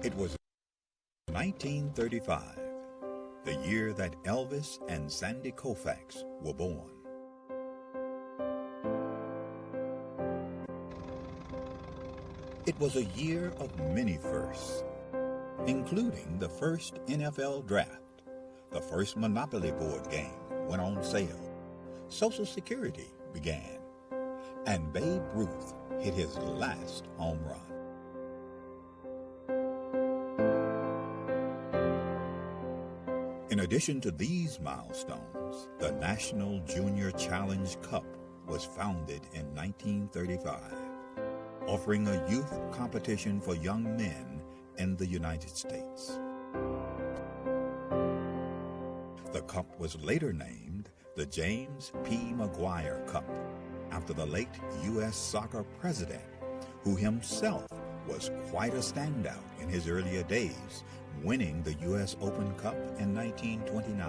It was 1935, the year that Elvis and Sandy Koufax were born. It was a year of many firsts, including the first NFL draft, the first Monopoly board game went on sale, Social Security began, and Babe Ruth hit his last home run. In addition to these milestones, the National Junior Challenge Cup was founded in 1935, offering a youth competition for young men in the United States. The cup was later named the James P. McGuire Cup, after the late U.S. soccer president, who himself was quite a standout in his earlier days, winning the U.S. Open Cup in 1929.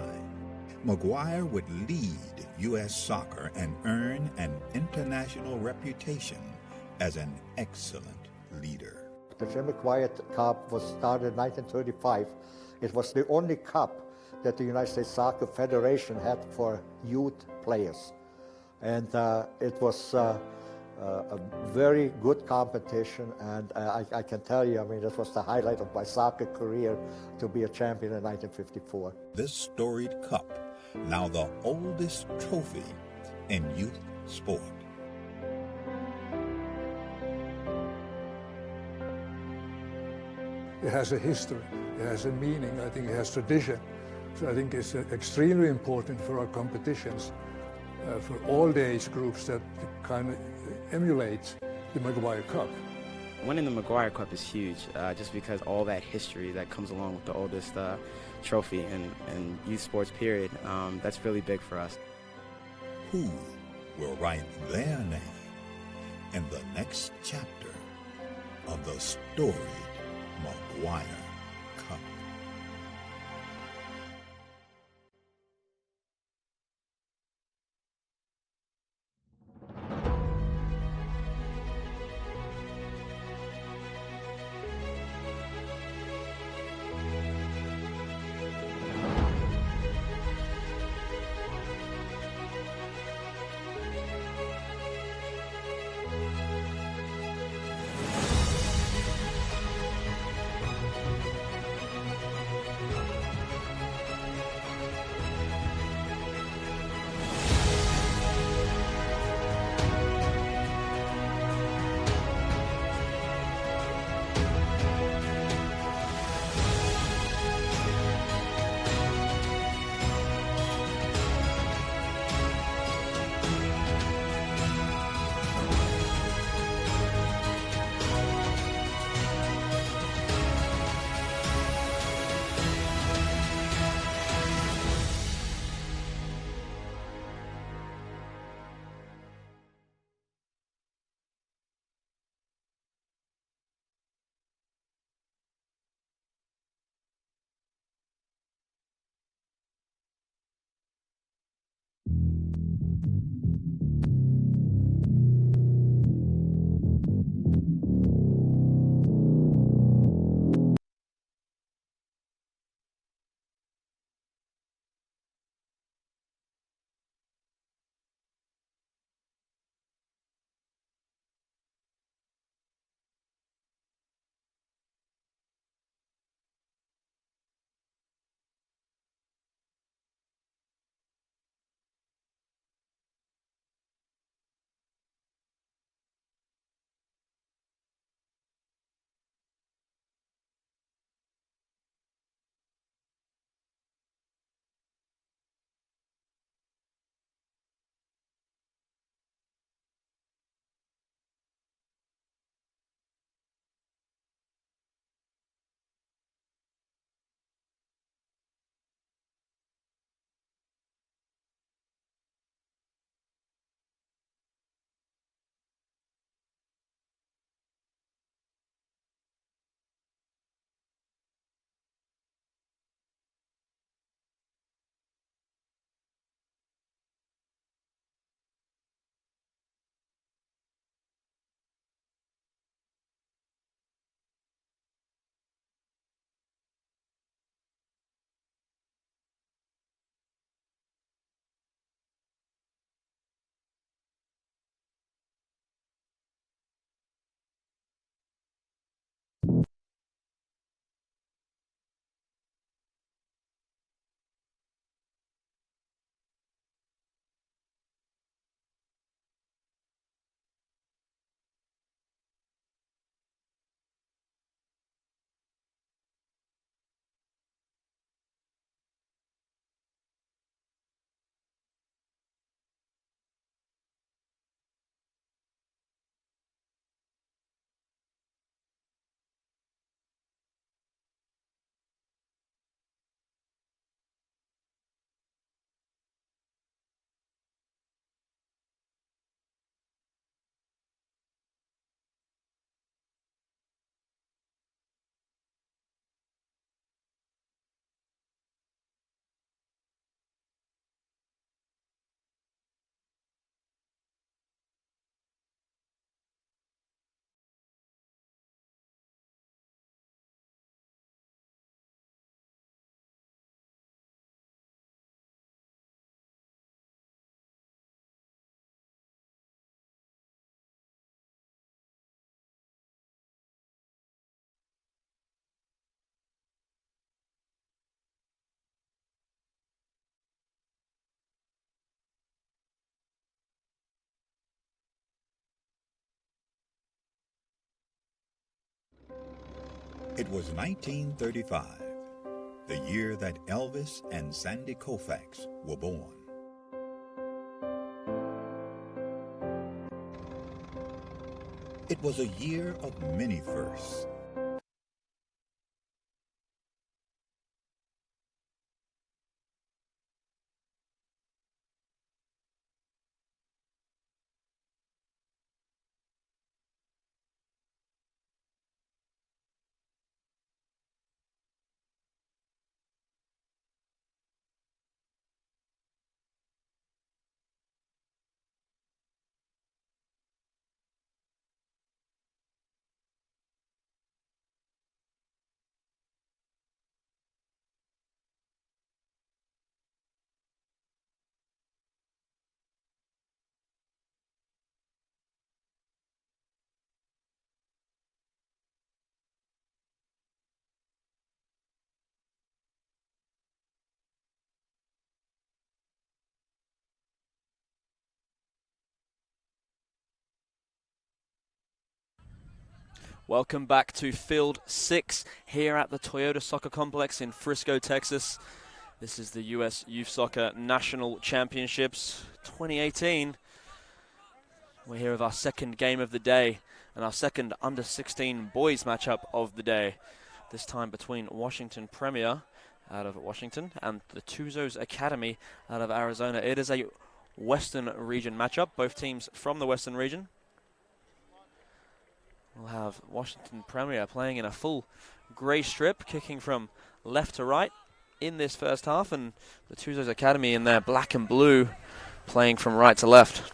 McGuire would lead U.S. soccer and earn an international reputation as an excellent leader. The Jim McGuire Cup was started in 1935. It was the only cup that the United States Soccer Federation had for youth players. And it was a very good competition, and I can tell you, I mean, this was the highlight of my soccer career, to be a champion in 1954. This storied cup, now the oldest trophy in youth sport. It has a history, it has a meaning, I think it has tradition. So I think it's extremely important for our competitions, for all the age groups, that kind of emulate the McGuire Cup. Winning the McGuire Cup is huge, just because all that history that comes along with the oldest trophy in youth sports period, that's really big for us. Who will write their name in the next chapter of the storied McGuire Cup? It was 1935, the year that Elvis and Sandy Koufax were born. It was a year of many firsts. Welcome back to Field 6 here at the Toyota Soccer Complex in Frisco, Texas. This is the U.S. Youth Soccer National Championships 2018. We're here with our second game of the day and our second under-16 boys matchup of the day. This time between Washington Premier out of Washington and the Tuzos Academy out of Arizona. It is a Western region matchup, both teams from the Western region. We'll have Washington Premier playing in a full grey strip, kicking from left to right in this first half, and the Tuzos Academy in their black and blue playing from right to left.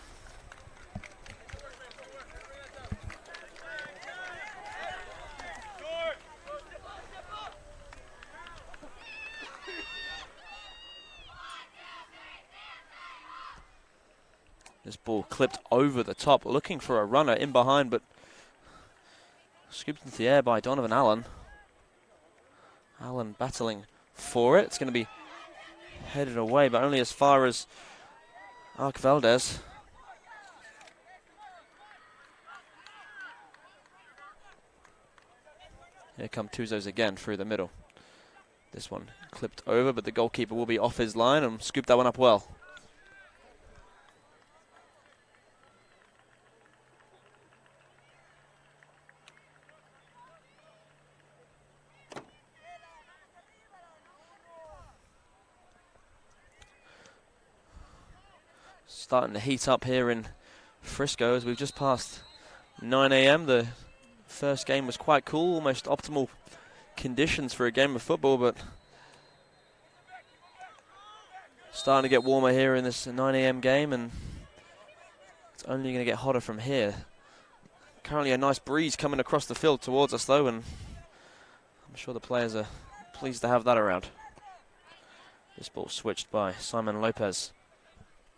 This ball clipped over the top, looking for a runner in behind, but scooped into the air by Donovan Allen. Allen battling for it. It's going to be headed away, but only as far as Arc Valdez. Here come Tuzos again through the middle. This one clipped over, but the goalkeeper will be off his line and scooped that one up well. Starting to heat up here in Frisco as we've just passed 9 a.m. The first game was quite cool, almost optimal conditions for a game of football, but starting to get warmer here in this 9 a.m. game, and it's only going to get hotter from here. Currently a nice breeze coming across the field towards us though, and I'm sure the players are pleased to have that around. This ball switched by Simon Lopez.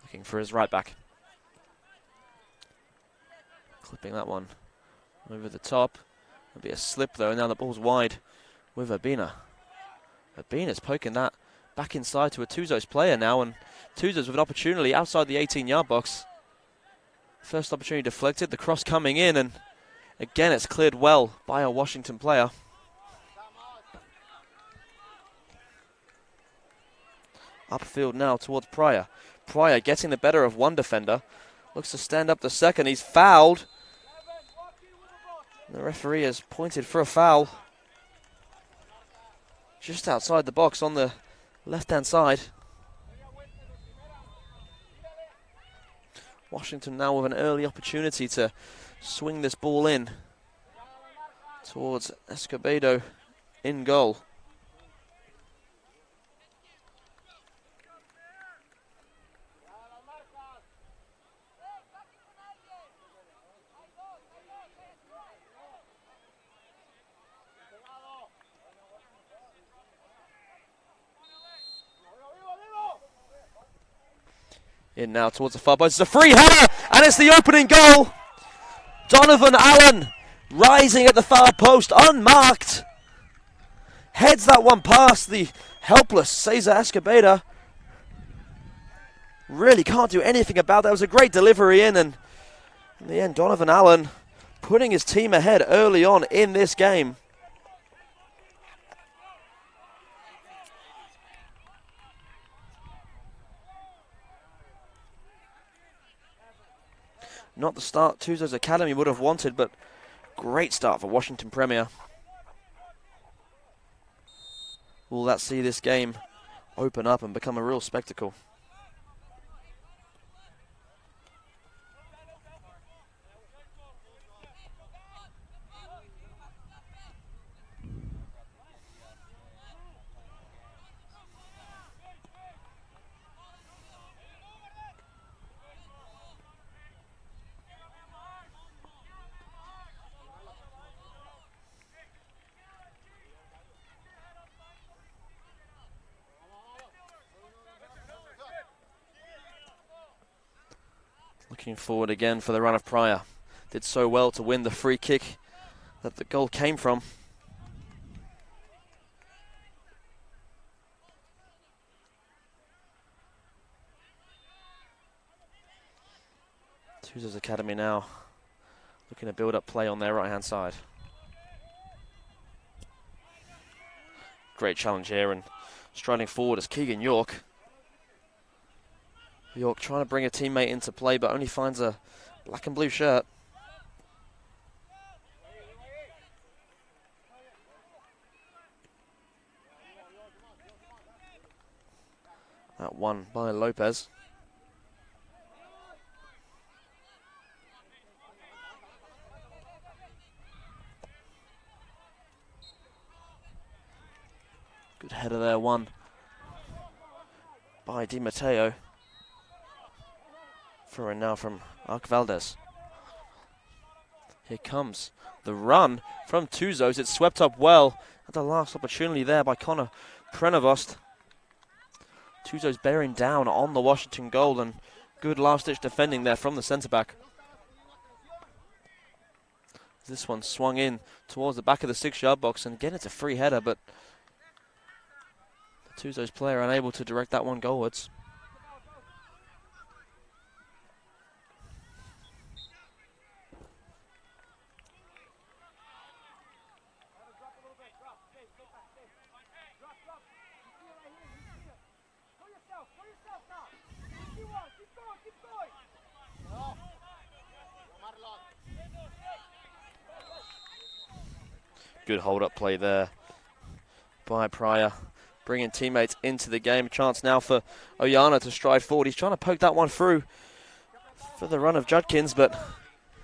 Looking for his right back. Clipping that one over the top. There'll be a slip though, and now the ball's wide with Urbina. Urbina's poking that back inside to a Tuzos player now, and Tuzos with an opportunity outside the 18-yard box. First opportunity deflected, the cross coming in, and again it's cleared well by a Washington player. Upfield now towards Pryor. Pryor getting the better of one defender. Looks to stand up the second. He's fouled. The referee has pointed for a foul. Just outside the box on the left-hand side. Washington now with an early opportunity to swing this ball in towards Escobedo in goal. In now towards the far post. It's a free header, and it's the opening goal. Donovan Allen rising at the far post, unmarked. Heads that one past the helpless Cesar Escobedo. Really can't do anything about that. It was a great delivery in the end, Donovan Allen putting his team ahead early on in this game. Not the start Tuzos Academy would have wanted, but great start for Washington Premier. Will that see this game open up and become a real spectacle? Looking forward again for the run of Pryor. Did so well to win the free kick that the goal came from. Tuzos Academy now looking to build up play on their right-hand side. Great challenge here, and striding forward is Keegan York. York trying to bring a teammate into play, but only finds a black and blue shirt. That one by Lopez. Good header there, one by Di Matteo. Throw in now from Arc Valdez. Here comes the run from Tuzos. It's swept up well at the last opportunity there by Connor Prenovost. Tuzos bearing down on the Washington goal, and good last-ditch defending there from the centre-back. This one swung in towards the back of the 6-yard box, and again it's a free header, but the Tuzos player unable to direct that one goalwards. Good hold-up play there by Pryor, bringing teammates into the game. A chance now for Oyana to stride forward. He's trying to poke that one through for the run of Judkins, but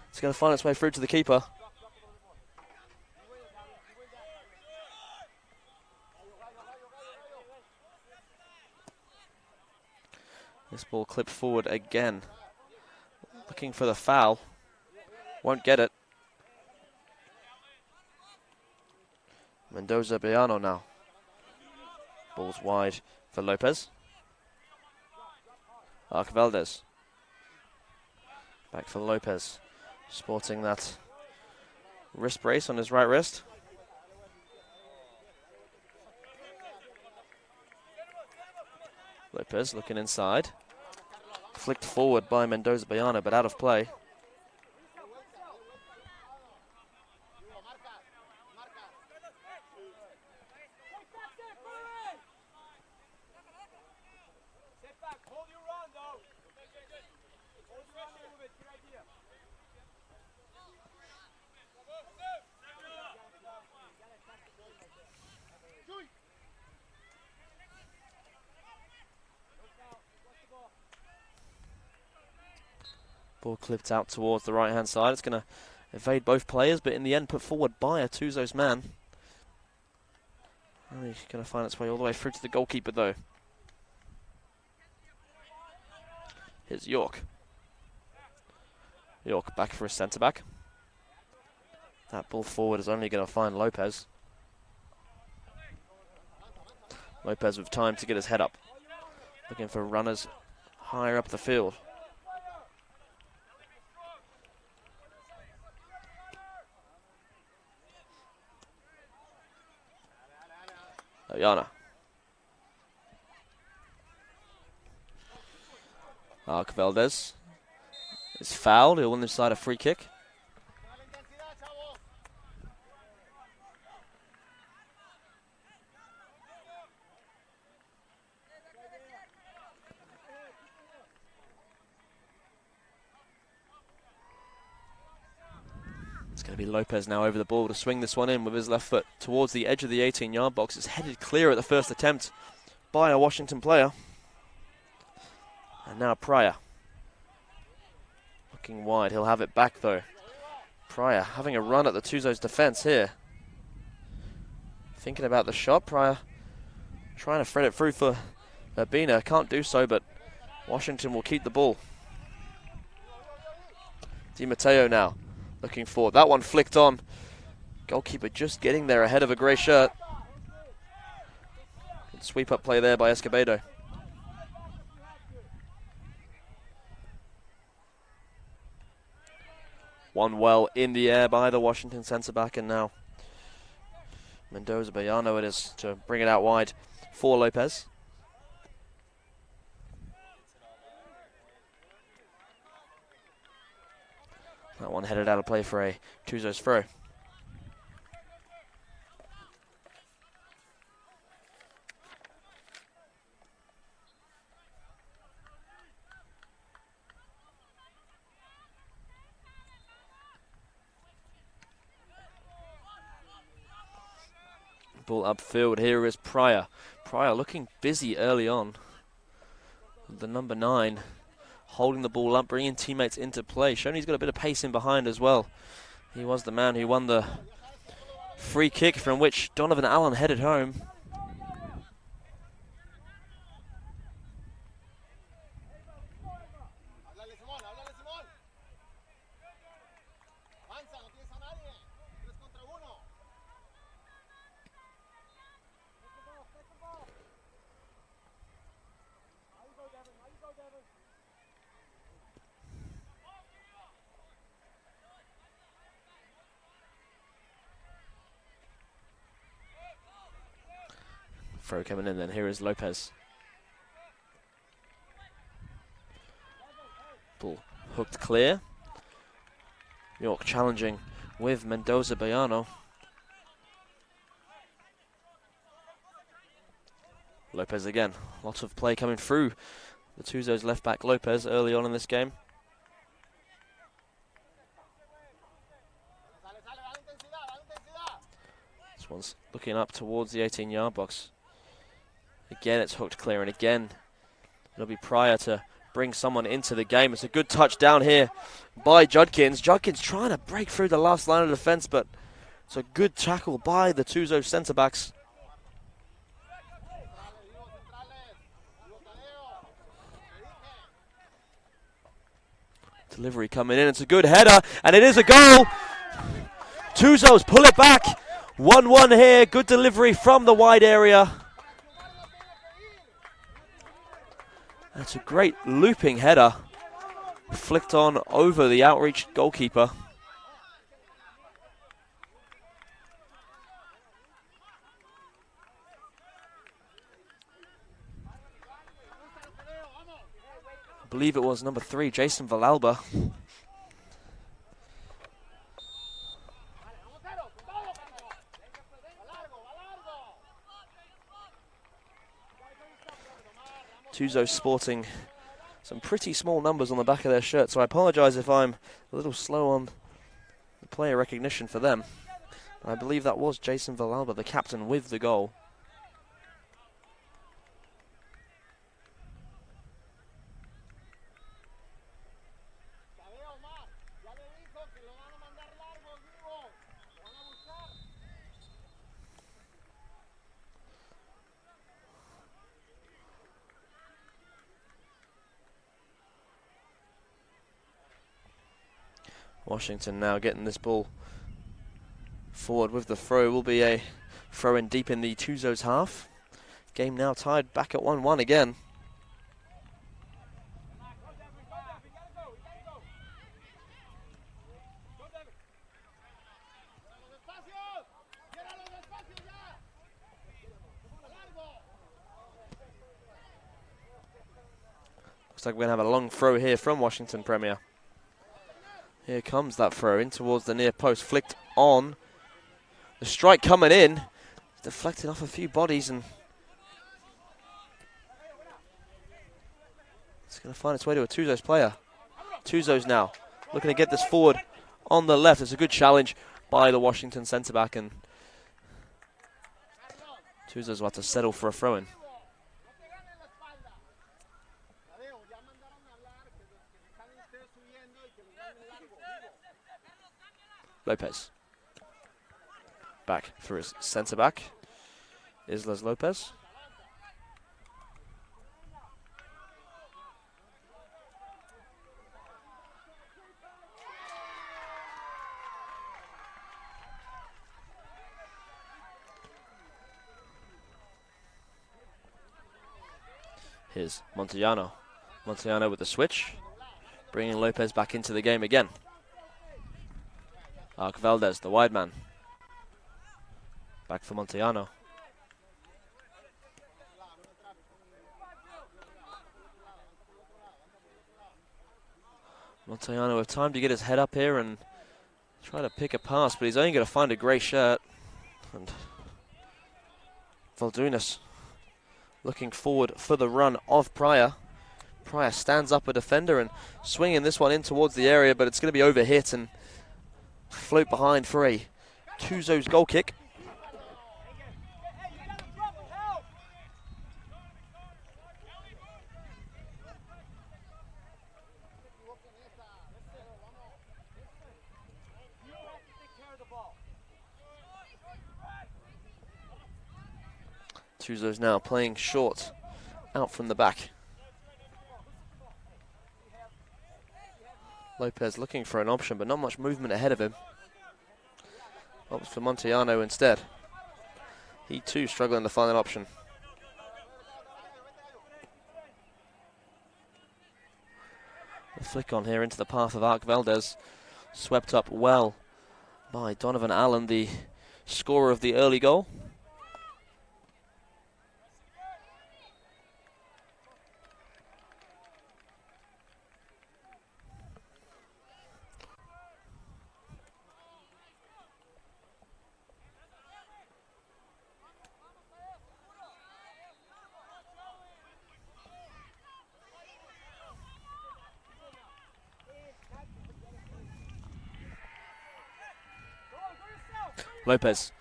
it's going to find its way through to the keeper. This ball clipped forward again. Looking for the foul. Won't get it. Mendoza Biano now. Ball's wide for Lopez. Arc Valdez. Back for Lopez. Sporting that wrist brace on his right wrist. Lopez looking inside. Flicked forward by Mendoza Biano, but out of play. Ball clipped out towards the right-hand side. It's going to evade both players, but in the end put forward by a Tuzos man. Only going to find its way all the way through to the goalkeeper, though. Here's York. York back for his centre-back. That ball forward is only going to find Lopez. Lopez with time to get his head up. Looking for runners higher up the field. Oyana. Arc Valdez is fouled. He'll win this side a free kick. It'll be Lopez now over the ball to swing this one in with his left foot towards the edge of the 18-yard box. It's headed clear at the first attempt by a Washington player. And now Pryor. Looking wide. He'll have it back though. Pryor having a run at the Tuzos defense here. Thinking about the shot. Pryor trying to thread it through for Urbina. Can't do so, but Washington will keep the ball. Di Matteo now. Looking forward. That one flicked on. Goalkeeper just getting there ahead of a grey shirt. Good sweep up play there by Escobedo. One well in the air by the Washington centre back, and now Mendoza Bayano it is to bring it out wide for Lopez. That one headed out of play for a Tuzos throw. Ball upfield. Here is Pryor. Pryor looking busy early on. The number 9 holding the ball up, bringing teammates into play. Showing he's got a bit of pace in behind as well. He was the man who won the free kick from which Donovan Allen headed home. Throw coming in then. Here is Lopez. Ball hooked clear. York challenging with Mendoza Bayano. Lopez again. Lots of play coming through the Tuzos left back Lopez early on in this game. This one's looking up towards the 18-yard box. Again, it's hooked clear, and again, it'll be Pryor to bring someone into the game. It's a good touch down here by Judkins. Judkins trying to break through the last line of defense, but it's a good tackle by the Tuzos centre-backs. Delivery coming in. It's a good header, and it is a goal. Tuzos pull it back. 1-1 here. Good delivery from the wide area. That's a great looping header. Flicked on over the outreach goalkeeper. I believe it was number 3, Jason Villalba. Tuzos sporting some pretty small numbers on the back of their shirt, so I apologise if I'm a little slow on the player recognition for them. I believe that was Jason Villalba, the captain, with the goal. Washington now getting this ball forward with the throw. Will be a throw in deep in the Tuzos half. Game now tied back at 1-1 again. Looks like we're going to have a long throw here from Washington Premier. Here comes that throw in towards the near post, flicked on. The strike coming in, deflected off a few bodies, and it's going to find its way to a Tuzos player. Tuzos now looking to get this forward on the left. It's a good challenge by the Washington centre-back, and Tuzos will have to settle for a throw-in. Lopez. Back for his centre-back. Islas Lopez. Here's Montellano. Montellano with the switch, bringing Lopez back into the game again. Arc Valdez, the wide man. Back for Montellano. Montellano with time to get his head up here and try to pick a pass, but he's only going to find a grey shirt. And Valdunas looking forward for the run of Pryor. Pryor stands up a defender and swinging this one in towards the area, but it's going to be overhit and float behind for a Tuzos goal kick. Tuzos now playing short, out from the back. Lopez looking for an option, but not much movement ahead of him. Opts for Montellano instead. He too struggling to find an option. The flick on here into the path of Arc Valdez. Swept up well by Donovan Allen, the scorer of the early goal. Lopez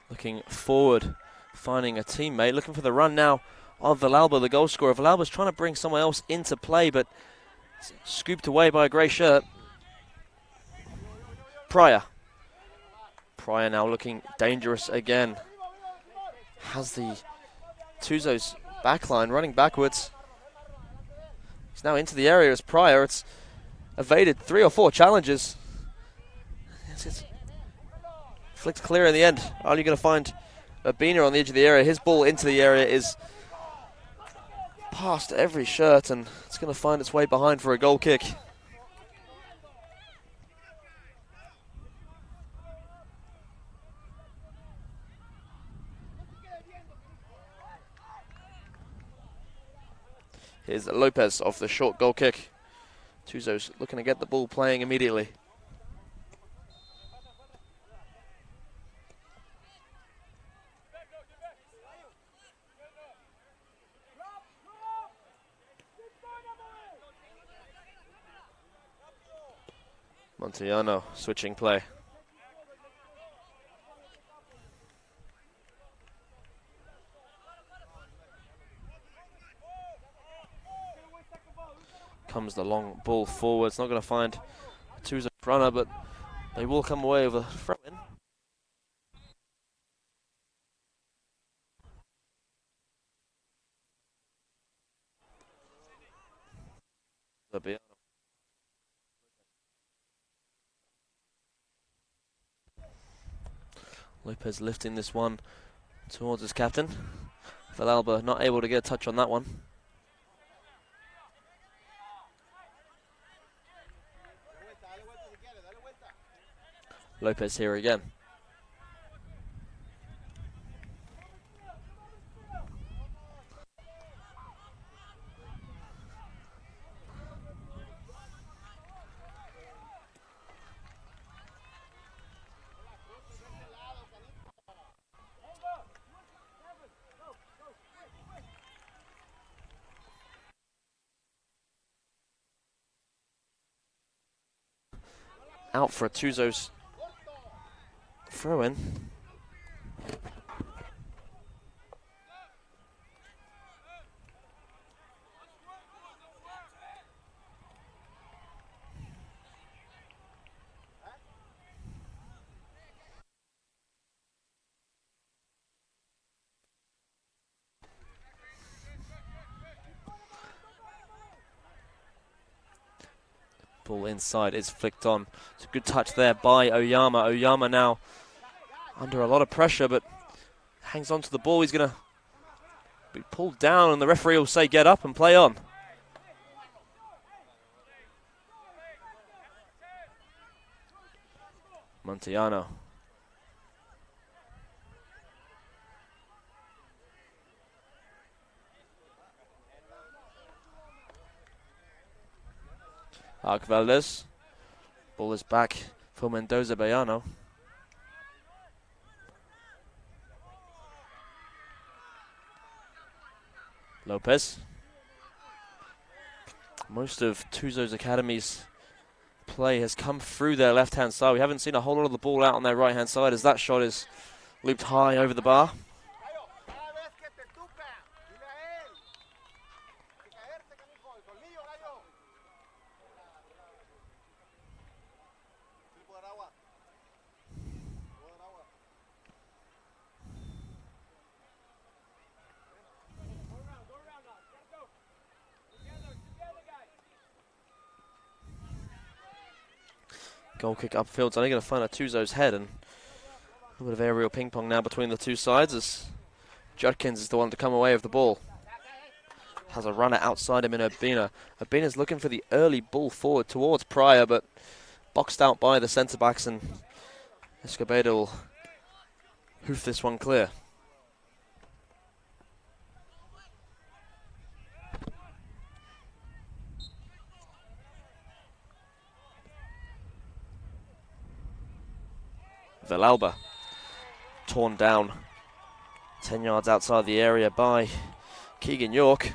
looking forward, finding a teammate, looking for the run now of Villalba, the goal scorer. Villalba's trying to bring someone else into play, but scooped away by a grey shirt. Pryor. Pryor now looking dangerous again. Has the Tuzos backline running backwards. He's now into the area as Pryor. It's evaded 3 or 4 challenges. It's flicked clear in the end. Only going to find Urbina on the edge of the area. His ball into the area is past every shirt, and it's going to find its way behind for a goal kick. Here's Lopez off the short goal kick. Tuzos looking to get the ball playing immediately. Montellano switching play. Comes the long ball forward. It's not going to find a Tuzos runner, but they will come away with a throw-in. Lopez lifting this one towards his captain. Villalba not able to get a touch on that one. Lopez here again. out for a Tuzos throw-in. Ball inside is flicked on. It's a good touch there by Oyama. Oyama now under a lot of pressure, but hangs on to the ball. He's going to be pulled down, and the referee will say get up and play on. Montiano. Valdez. Ball is back for Mendoza Bayano. Lopez. Most of Tuzos Academy's play has come through their left-hand side. We haven't seen a whole lot of the ball out on their right-hand side as that shot is looped high over the bar. Goal kick upfield. It's only going to find a Tuzos head, and a bit of aerial ping pong now between the two sides as Judkins is the one to come away with the ball. Has a runner outside him in Urbina. Urbina's looking for the early ball forward towards Pryor, but boxed out by the centre backs, and Escobedo will hoof this one clear. Villalba torn down 10 yards outside the area by Keegan York.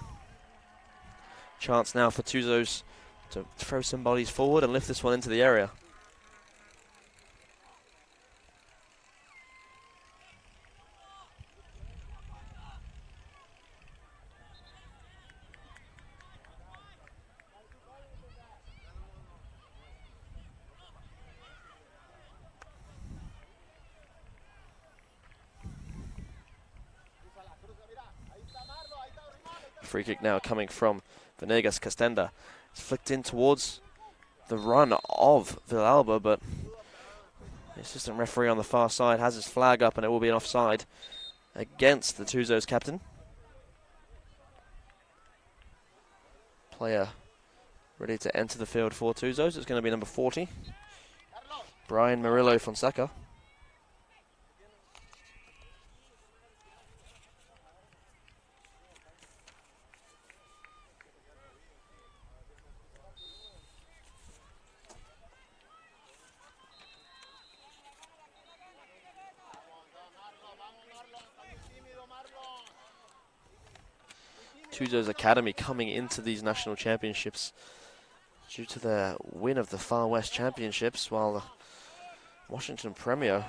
Chance now for Tuzos to throw some bodies forward and lift this one into the area. Free kick now coming from Venegas Castenda. It's flicked in towards the run of Villalba, but the assistant referee on the far side has his flag up, and it will be an offside against the Tuzos captain. Player ready to enter the field for Tuzos. It's going to be number 40, Brian Murillo Fonseca. Tuzos Academy coming into these national championships due to their win of the Far West Championships, while the Washington Premier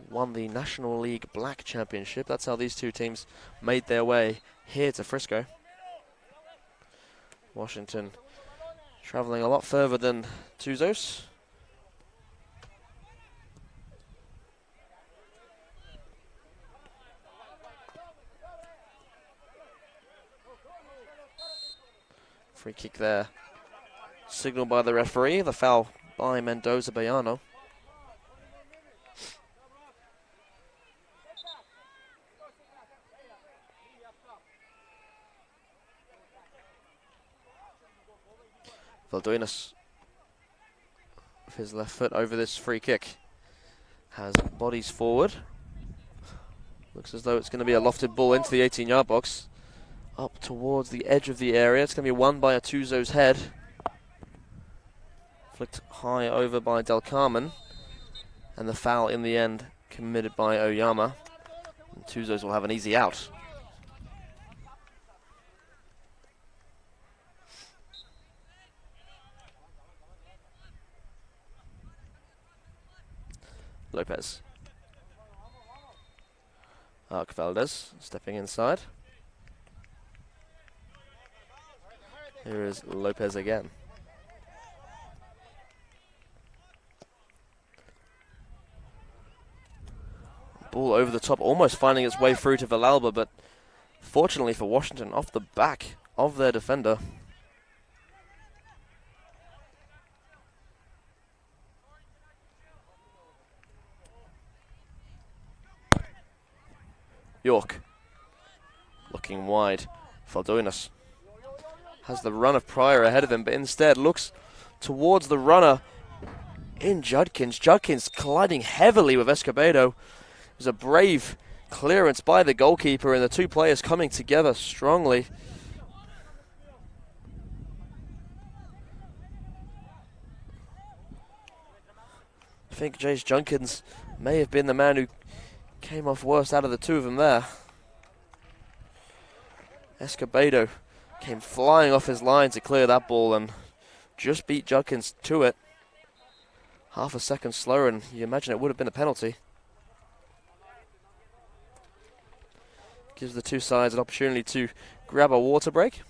won the National League Black Championship. That's how these two teams made their way here to Frisco. Washington traveling a lot further than Tuzos. Free kick there. Signaled by the referee. The foul by Mendoza Bayano. Valduinas with his left foot over this free kick. Has bodies forward. Looks as though it's going to be a lofted ball into the 18-yard box. Up towards the edge of the area. It's going to be won by a Tuzos head. Flicked high over by Del Carmen. And the foul in the end committed by Oyama. And Tuzos will have an easy out. Lopez. Valdez stepping inside. Here is Lopez again. Ball over the top, almost finding its way through to Villalba, but fortunately for Washington, off the back of their defender. York looking wide. Valdoinas has the run of Pryor ahead of him, but instead looks towards the runner in Judkins. Judkins colliding heavily with Escobedo. It was a brave clearance by the goalkeeper, and the two players coming together strongly. I think Jace Judkins may have been the man who came off worst out of the two of them there. Escobedo came flying off his line to clear that ball and just beat Judkins to it. Half a second slower, and you imagine it would have been a penalty. Gives the two sides an opportunity to grab a water break.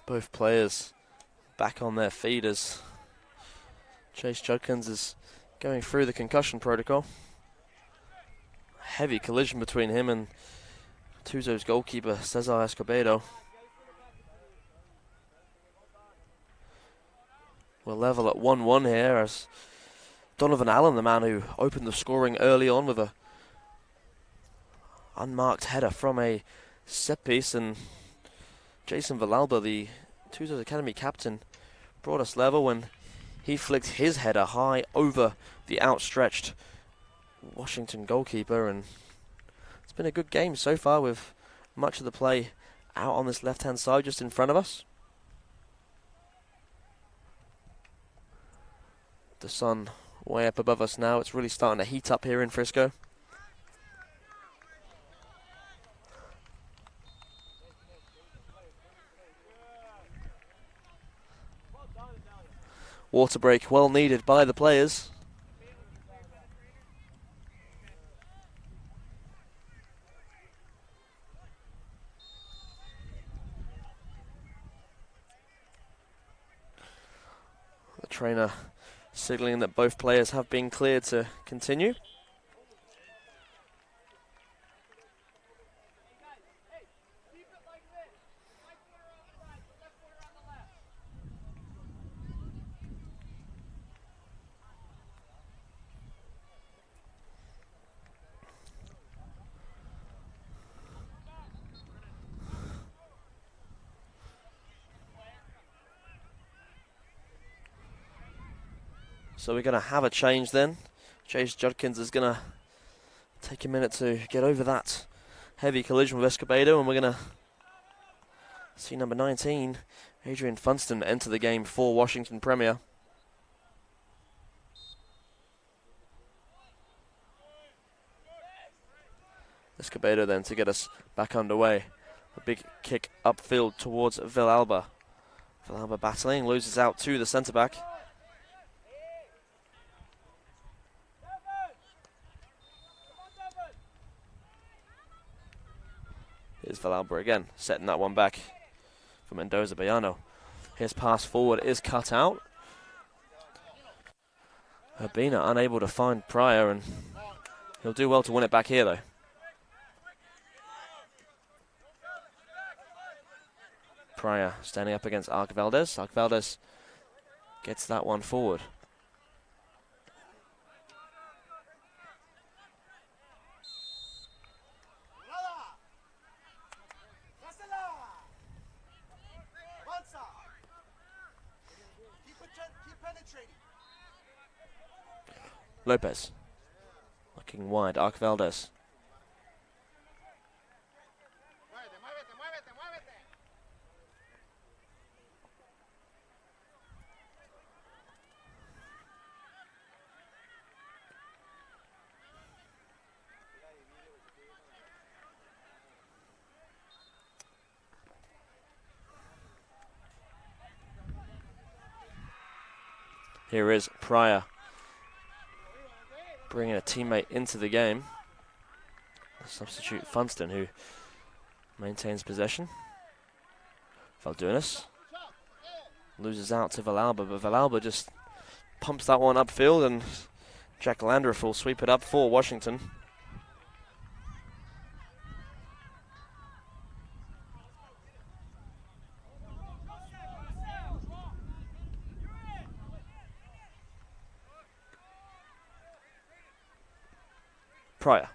Both players back on their feet as Chase Judkins is going through the concussion protocol. Heavy collision between him and Tuzos goalkeeper Cesar Escobedo. We're level at 1-1 here as Donovan Allen, the man who opened the scoring early on with a unmarked header from a set piece, and Jason Villalba, the Tuzos Academy captain, brought us level when he flicked his header high over the outstretched Washington goalkeeper. And it's been a good game so far, with much of the play out on this left-hand side just in front of us. The sun way up above us now. It's really starting to heat up here in Frisco. Water break well needed by the players. The trainer signaling that both players have been cleared to continue. So we're going to have a change then. Chase Judkins is going to take a minute to get over that heavy collision with Escobedo, and we're going to see number 19, Adrian Funston, enter the game for Washington Premier. Escobedo then to get us back underway. A big kick upfield towards Villalba. Villalba battling, loses out to the centre-back. Here's Villalba again, setting that one back for Mendoza Bayano. His pass forward is cut out. Urbina unable to find Pryor, and he'll do well to win it back here though. Pryor standing up against Arc Valdez. Arc Valdez gets that one forward. Lopez looking wide. Arc Valdez. Here is Pryor bringing a teammate into the game. Substitute Funston, who maintains possession. Valdunas loses out to Villalba, but Villalba just pumps that one upfield, and Jack Landreth will sweep it up for Washington. Pryor.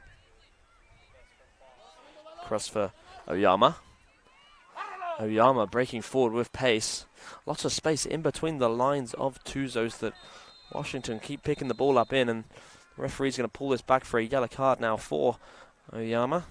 Cross for Oyama. Oyama breaking forward with pace. Lots of space in between the lines of Tuzos that Washington keep picking the ball up in, and the referee's going to pull this back for a yellow card now for Oyama.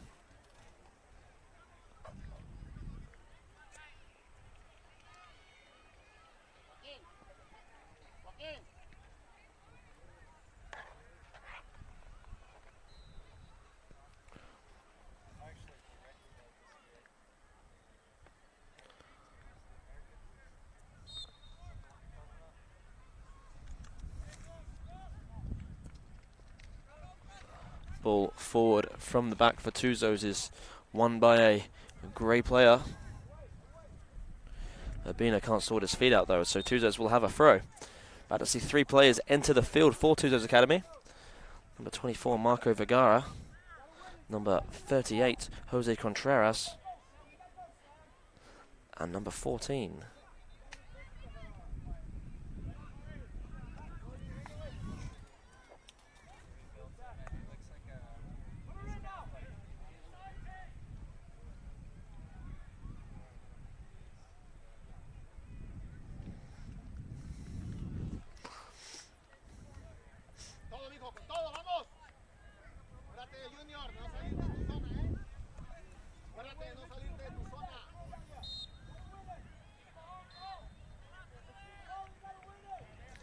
Ball forward from the back for Tuzos is won by a grey player. Urbina can't sort his feet out though, so Tuzos will have a throw. About to see three players enter the field for Tuzos Academy. Number 24, Marco Vergara. Number 38, Jose Contreras. And number 14.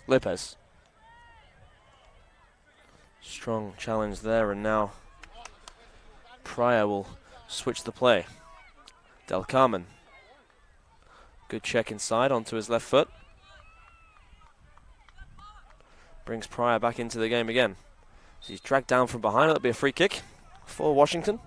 Lopez. Strong challenge there, and now Pryor will switch the play. Del Carmen. Good check inside onto his left foot. Brings Pryor back into the game again. So he's dragged down from behind. That'll be a free kick for Washington.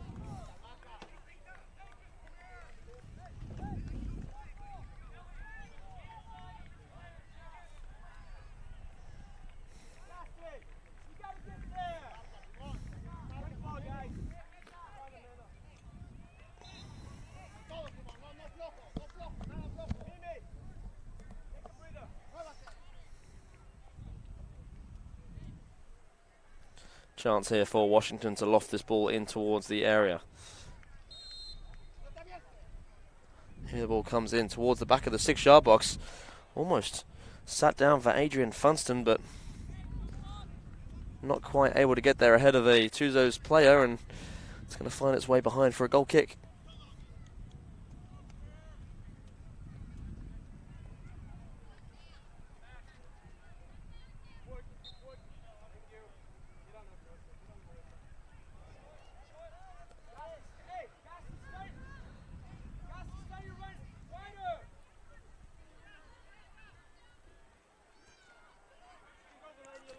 Chance here for Washington to loft this ball in towards the area. Here the ball comes in towards the back of the 6-yard box. Almost sat down for Adrian Funston, but not quite able to get there ahead of a Tuzos player, and It's going to find its way behind for a goal kick.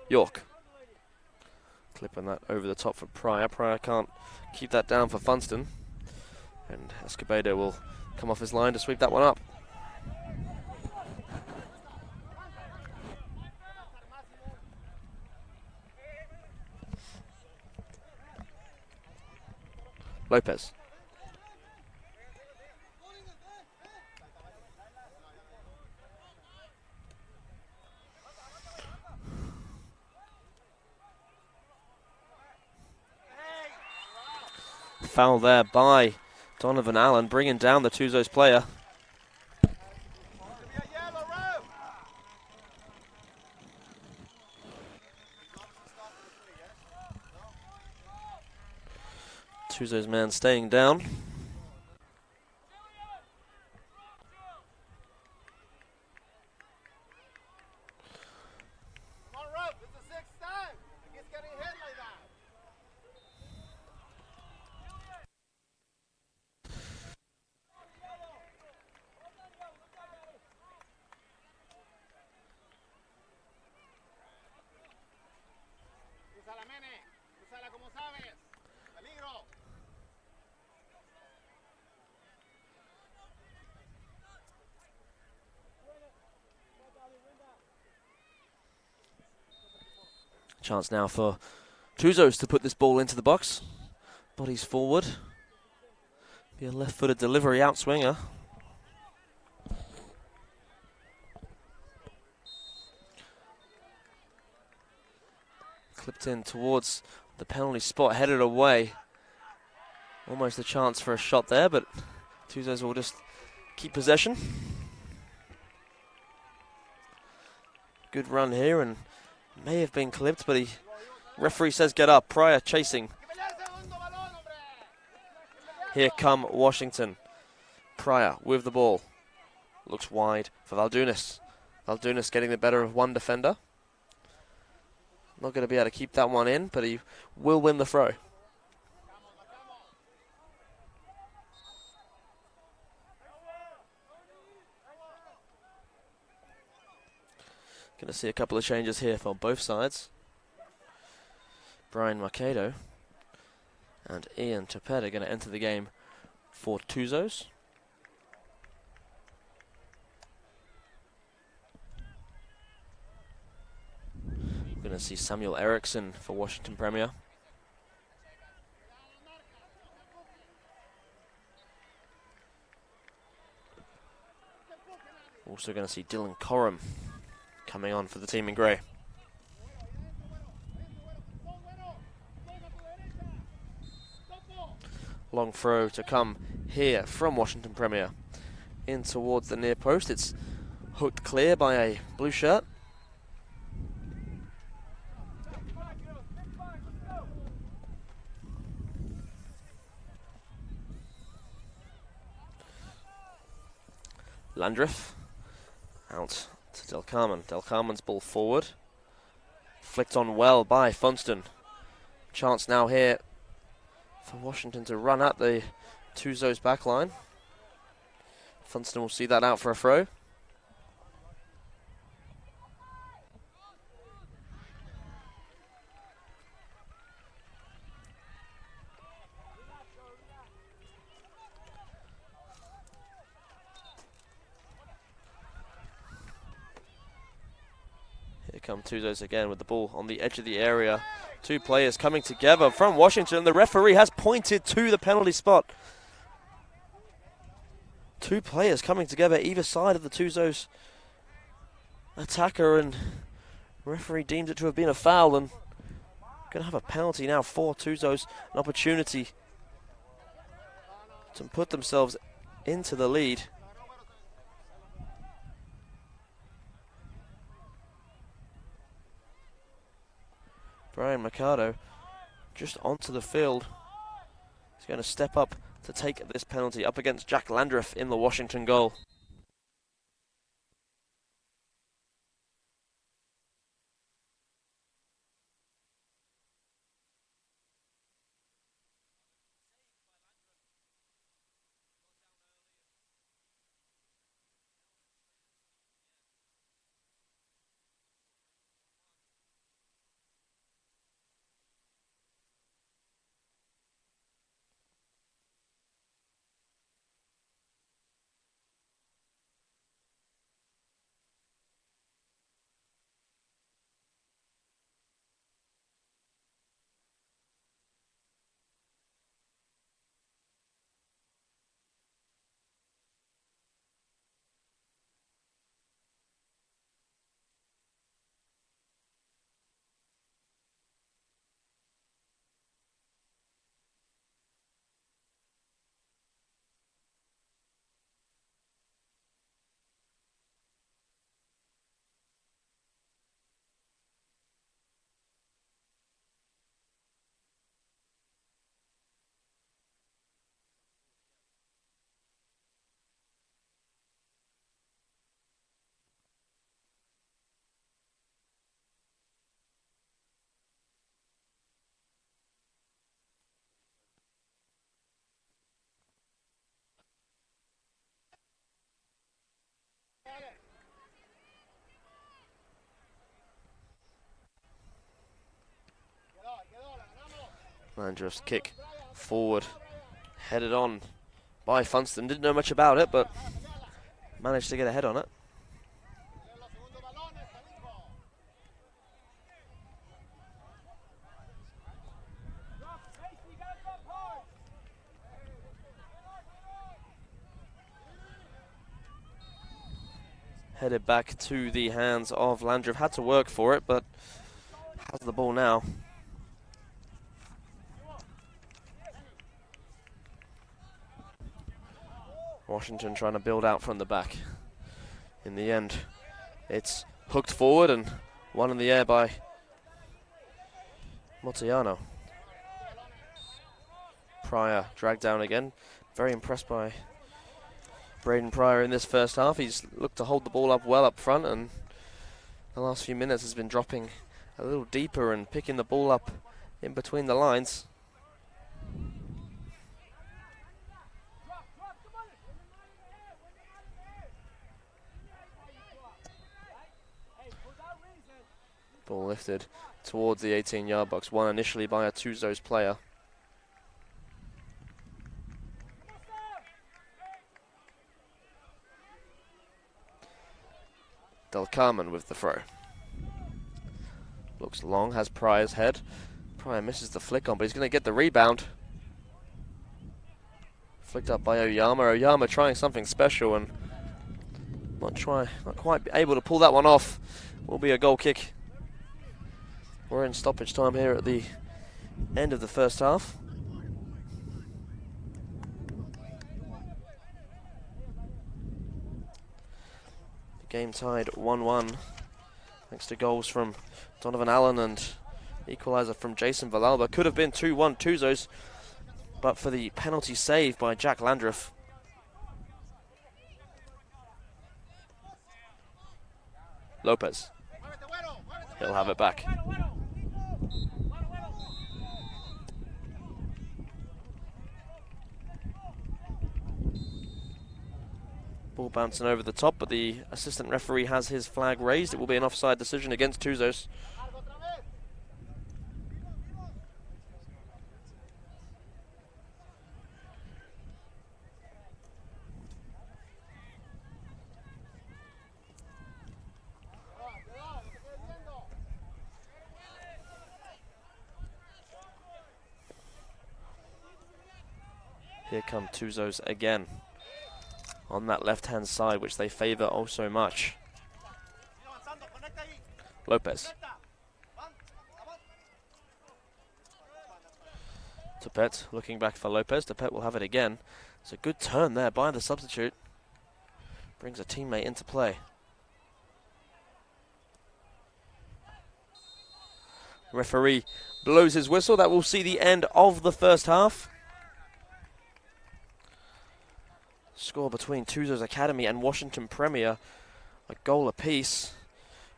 York. Clipping that over the top for Pryor. Pryor can't keep that down for Funston. And Escobedo will come off his line to sweep that one up. Lopez. Foul there by Donovan Allen, bringing down the Tuzos player. Tuzos man staying down. Chance now for Tuzos to put this ball into the box. Bodies forward. Be a left-footed delivery outswinger. Clipped in towards the penalty spot, headed away. Almost a chance for a shot there, but Tuzos will just keep possession. Good run here, and may have been clipped, but referee says get up. Pryor chasing. Here come Washington. Pryor with the ball. Looks wide for Valdunis. Valdunis getting the better of one defender. Not going to be able to keep that one in, but he will win the throw. Going to see a couple of changes here for both sides. Brian Mercado and Ian Chapet are going to enter the game for Tuzos. We're going to see Samuel Eriksson for Washington Premier. Also going to see Dylan Coram coming on for the team in grey. Long throw to come here from Washington Premier. In towards the near post. It's hooked clear by a blue shirt. Landreth out to Del Carmen. Del Carmen's ball forward. Flicked on well by Funston. Chance now here for Washington to run at the Tuzos backline. Funston will see that out for a throw. Here come Tuzos again with the ball on the edge of the area. Two players coming together from Washington. The referee has pointed to the penalty spot. Two players coming together either side of the Tuzos attacker, and referee deems it to have been a foul, and going to have a penalty now for Tuzos. An opportunity to put themselves into the lead. Brian Mercado just onto the field is going to step up to take this penalty up against Jack Landreth in the Washington goal. Landreth's kick forward, headed on by Funston. Didn't know much about it, but managed to get a head on it. Headed back to the hands of Landreth. Had to work for it, but has the ball now. Washington trying to build out from the back. In the end, it's hooked forward and one in the air by Motiano. Pryor dragged down again. Very impressed by Braden Pryor in this first half. He's looked to hold the ball up well up front, and the last few minutes has been dropping a little deeper and picking the ball up in between the lines. Ball lifted towards the 18-yard box, won initially by a Tuzos player. Del Carmen with the throw. Looks long, has Pryor's head. Pryor misses the flick on, but he's going to get the rebound. Flicked up by Oyama. Oyama trying something special and not quite able to pull that one off. Will be a goal kick. We're in stoppage time here at the end of the first half. The game tied 1-1 thanks to goals from Donovan Allen and equalizer from Jason Villalba. Could have been 2-1 Tuzos, but for the penalty save by Jack Landreth. Lopez. He'll have it back. Ball bouncing over the top, but the assistant referee has his flag raised. It will be an offside decision against Tuzos. Here come Tuzos again on that left-hand side, which they favour oh so much. Lopez. Topet looking back for Lopez. Topet will have it again. It's a good turn there by the substitute. Brings a teammate into play. Referee blows his whistle. That will see the end of the first half. score between Tuzos Academy and Washington Premier, a goal apiece.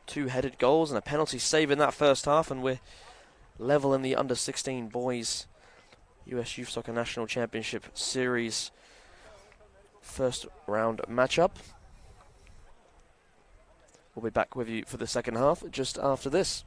2 headed goals and a penalty save in that first half, and we're level in the under-16 boys US Youth Soccer National Championship Series first round matchup. We'll be back with you for the second half just after this.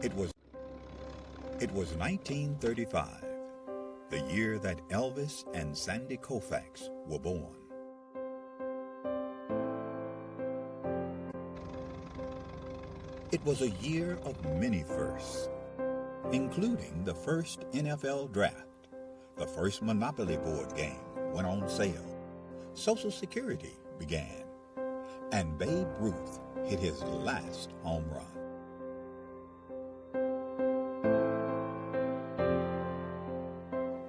It was 1935, the year that Elvis and Sandy Koufax were born. It was a year of many firsts, including the first NFL draft, the first Monopoly board game went on sale, Social Security began, and Babe Ruth hit his last home run.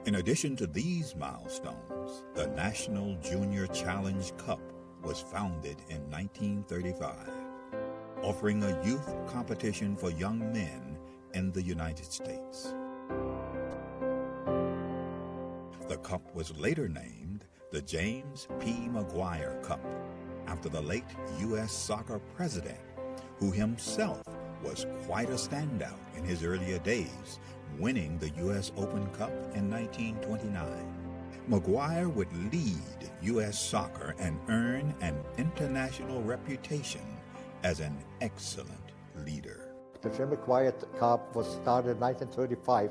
In addition to these milestones, the National Junior Challenge Cup was founded in 1935, offering a youth competition for young men in the United States. The cup was later named the James P. McGuire Cup, after the late U.S. soccer president, who himself was quite a standout in his earlier days, winning the U.S. Open Cup in 1929. McGuire would lead U.S. soccer and earn an international reputation as an excellent leader. The Jim McGuire Cup was started in 1935.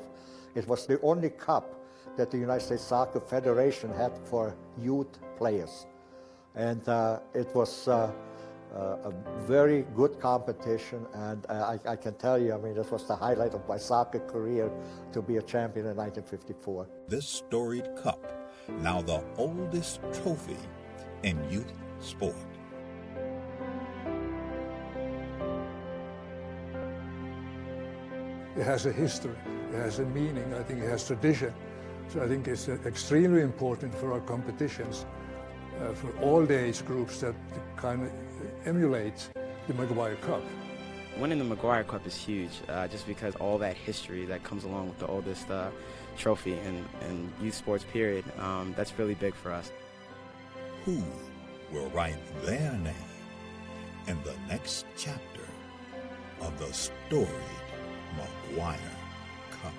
It was the only cup that the United States Soccer Federation had for youth players. And it was a very good competition, and I can tell you, I mean, this was the highlight of my soccer career, to be a champion in 1954. This storied cup, now the oldest trophy in youth sport. It has a history, it has a meaning, I think it has tradition. So I think it's extremely important for our competitions, for all the age groups, that kind of emulate the McGuire Cup. Winning the McGuire Cup is huge, just because all that history that comes along with the oldest trophy in youth sports period. That's really big for us. Who will write their name in the next chapter of the storied McGuire Cup?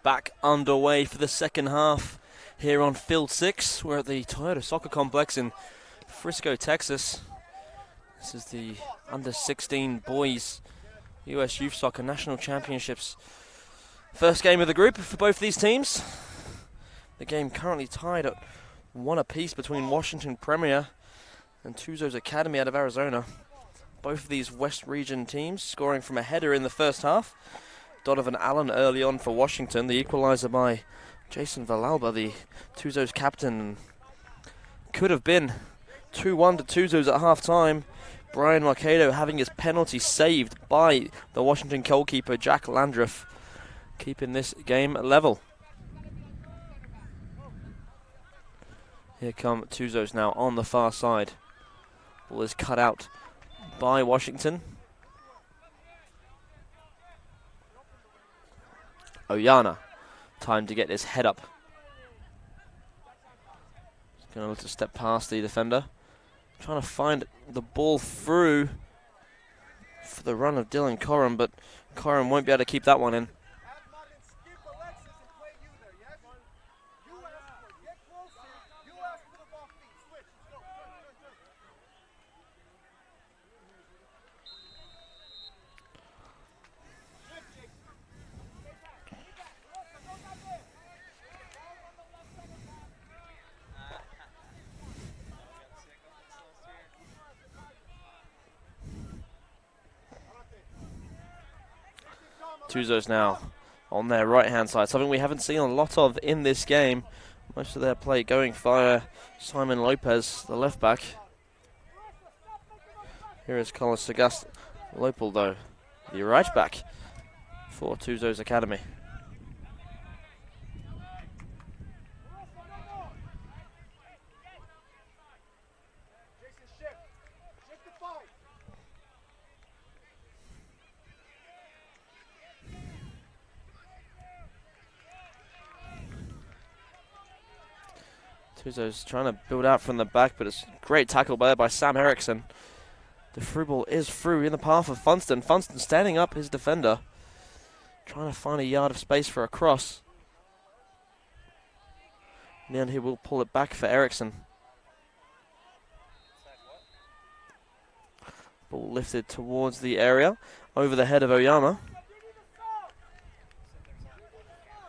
back underway for the second half here on Field 6. We're at the Toyota Soccer Complex in Frisco, Texas. This is the Under-16 Boys U.S. Youth Soccer National Championships. First game of the group for both these teams. The game currently tied at 1 apiece between Washington Premier and Tuzos Academy out of Arizona. Both of these West Region teams scoring from a header in the first half. Donovan Allen early on for Washington, the equalizer by Jason Villalba, the Tuzos captain. Could have been 2-1 to Tuzos at half-time. Brian Mercado having his penalty saved by the Washington goalkeeper Jack Landreth, keeping this game level. Here come Tuzos now on the far side. Ball is cut out by Washington. Oyana, time to get his head up. He's going to look to step past the defender. Trying to find the ball through for the run of Dylan Coram, but Coram won't be able to keep that one in. Tuzos now on their right-hand side, something we haven't seen a lot of in this game. Most of their play going via Simon Lopez, the left-back. Here is Carlos Sagast Leopoldo, the right-back for Tuzos Academy. Tuzos trying to build out from the back, but it's a great tackle by Sam Eriksson. The through ball is through in the path of Funston. Funston standing up his defender, trying to find a yard of space for a cross. And then he will pull it back for Eriksson. Ball lifted towards the area, over the head of Oyama.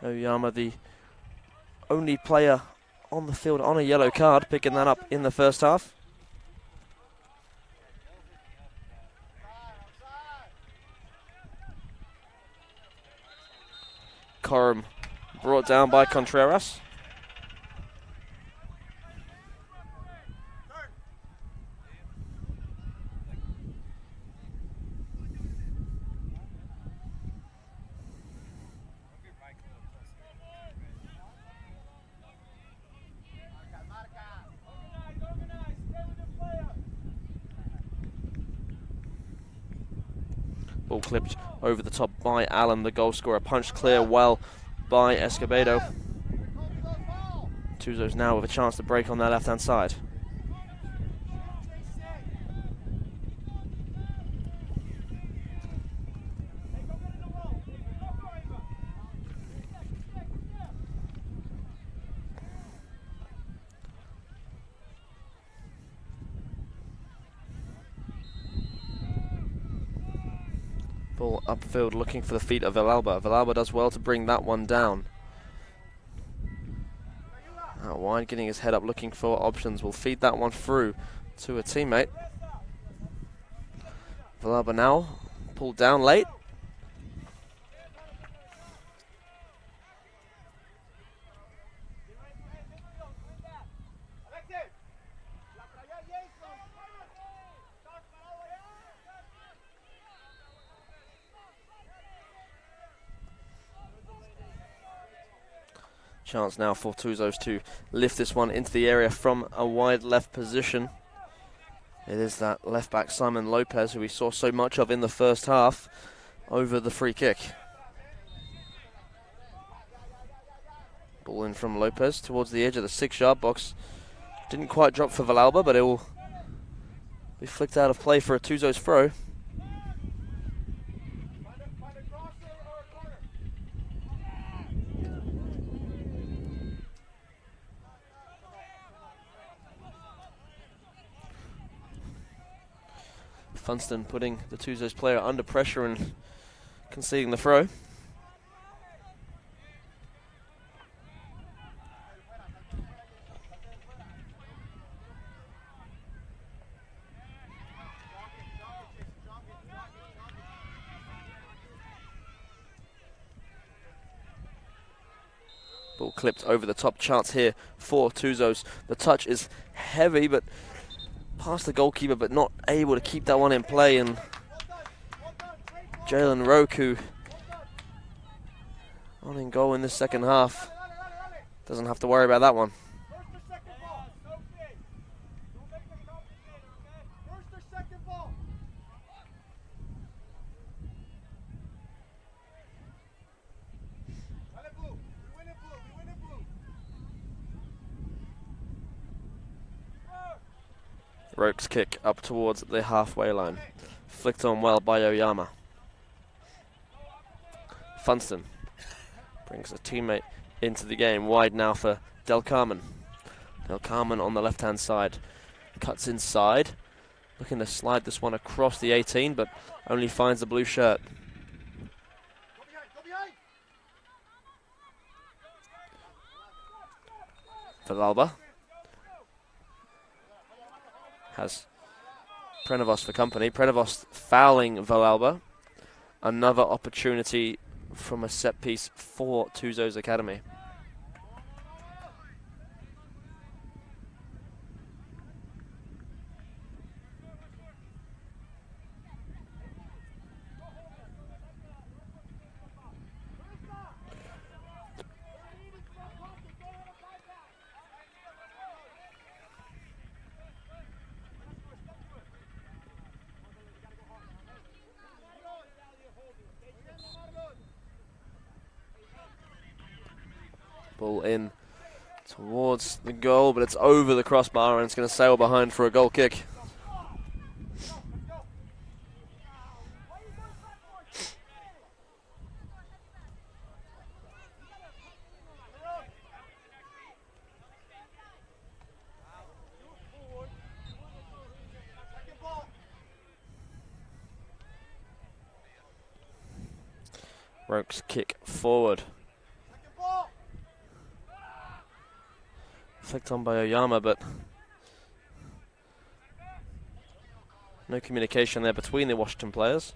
Oyama, the only player on the field on a yellow card, picking that up in the first half. Coram brought down by Contreras. Ball clipped over the top by Allen, the goal scorer. Punched clear well by Escobedo. Tuzos now with a chance to break on their left-hand side. Ball upfield looking for the feet of Villalba. Villalba does well to bring that one down. Out wide, getting his head up, looking for options. Will feed that one through to a teammate. Villalba now pulled down late. Chance now for Tuzos to lift this one into the area from a wide left position. It is that left back Simon Lopez, who we saw so much of in the first half, over the free kick. Ball in from Lopez towards the edge of the 6-yard box. Didn't quite drop for Villalba, but it will be flicked out of play for a Tuzos throw. Funston putting the Tuzos player under pressure and conceding the throw. Ball clipped over the top, chance here for Tuzos. The touch is heavy, but past the goalkeeper, but not able to keep that one in play. And Jalen Roku on in goal in the second half. Doesn't have to worry about that one. Roke's kick up towards the halfway line. Flicked on well by Oyama. Funston brings a teammate into the game. Wide now for Del Carmen. Del Carmen on the left-hand side. Cuts inside. Looking to slide this one across the 18, but only finds the blue shirt. Villalba has Prenevos for company. Prenevos fouling Villalba. Another opportunity from a set piece for Tuzos Academy. Ball in towards the goal, but it's over the crossbar and it's going to sail behind for a goal kick. Roke's kick forward. Flicked on by Oyama, but no communication there between the Washington players.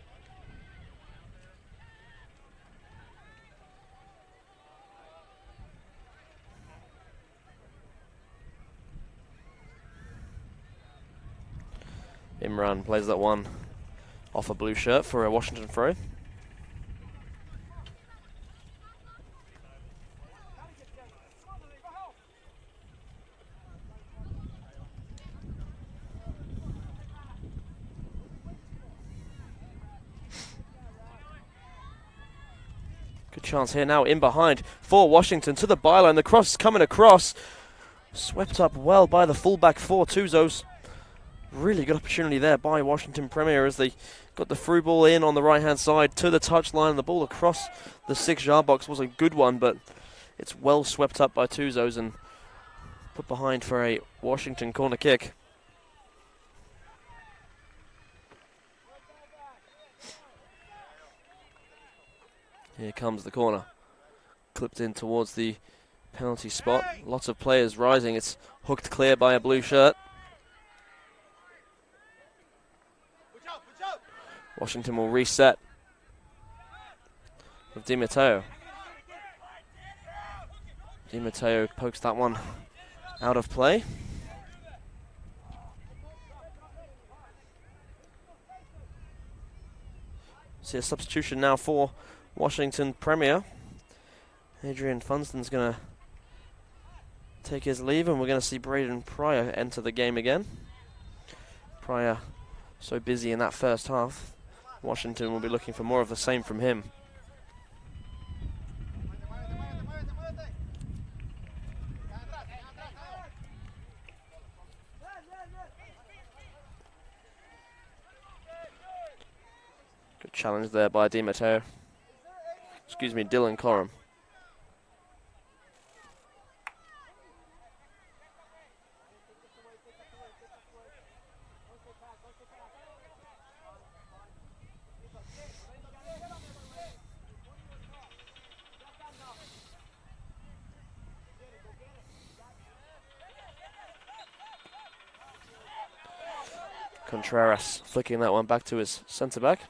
Imran plays that one off a blue shirt for a Washington throw. Good chance here now in behind for Washington to the byline. The cross is coming across. Swept up well by the fullback for Tuzos. Really good opportunity there by Washington Premier as they got the through ball in on the right hand side to the touchline. The ball across the 6-yard box was a good one, but it's well swept up by Tuzos and put behind for a Washington corner kick. Here comes the corner. Clipped in towards the penalty spot. Lots of players rising. It's hooked clear by a blue shirt. Washington will reset with Di Matteo. Di Matteo pokes that one out of play. See a substitution now for Washington Premier. Adrian Funston's going to take his leave, and we're going to see Braden Pryor enter the game again. Pryor so busy in that first half. Washington will be looking for more of the same from him. Good challenge there by Di Matteo. Excuse me, Dylan Coram. Contreras flicking that one back to his centre back.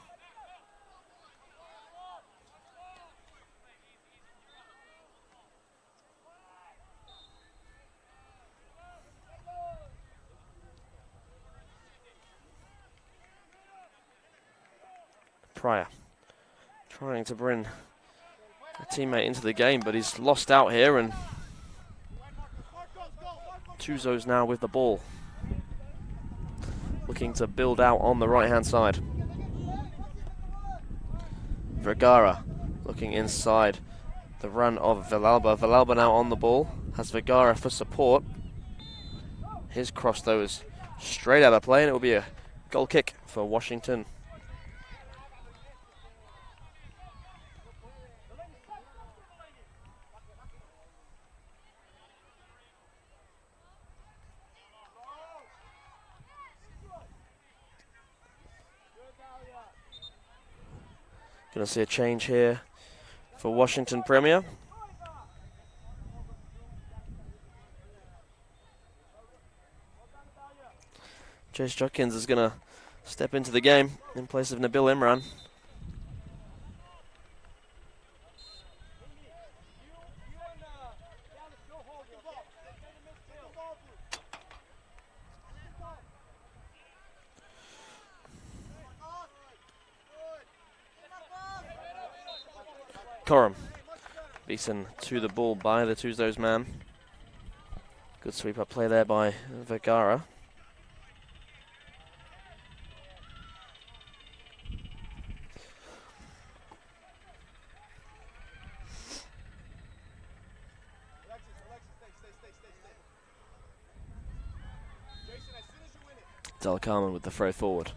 Pryor trying to bring a teammate into the game, but he's lost out here, and Tuzos now with the ball, looking to build out on the right-hand side. Vergara looking inside the run of Villalba. Villalba now on the ball, has Vergara for support. His cross, though, is straight out of play, and it will be a goal kick for Washington. Going to see a change here for Washington Premier. Chase Judkins is going to step into the game in place of Nabil Imran. Coram beaten to the ball by the Tuzos man. Good sweep up play there by Vergara. Del Carmen with the throw forward,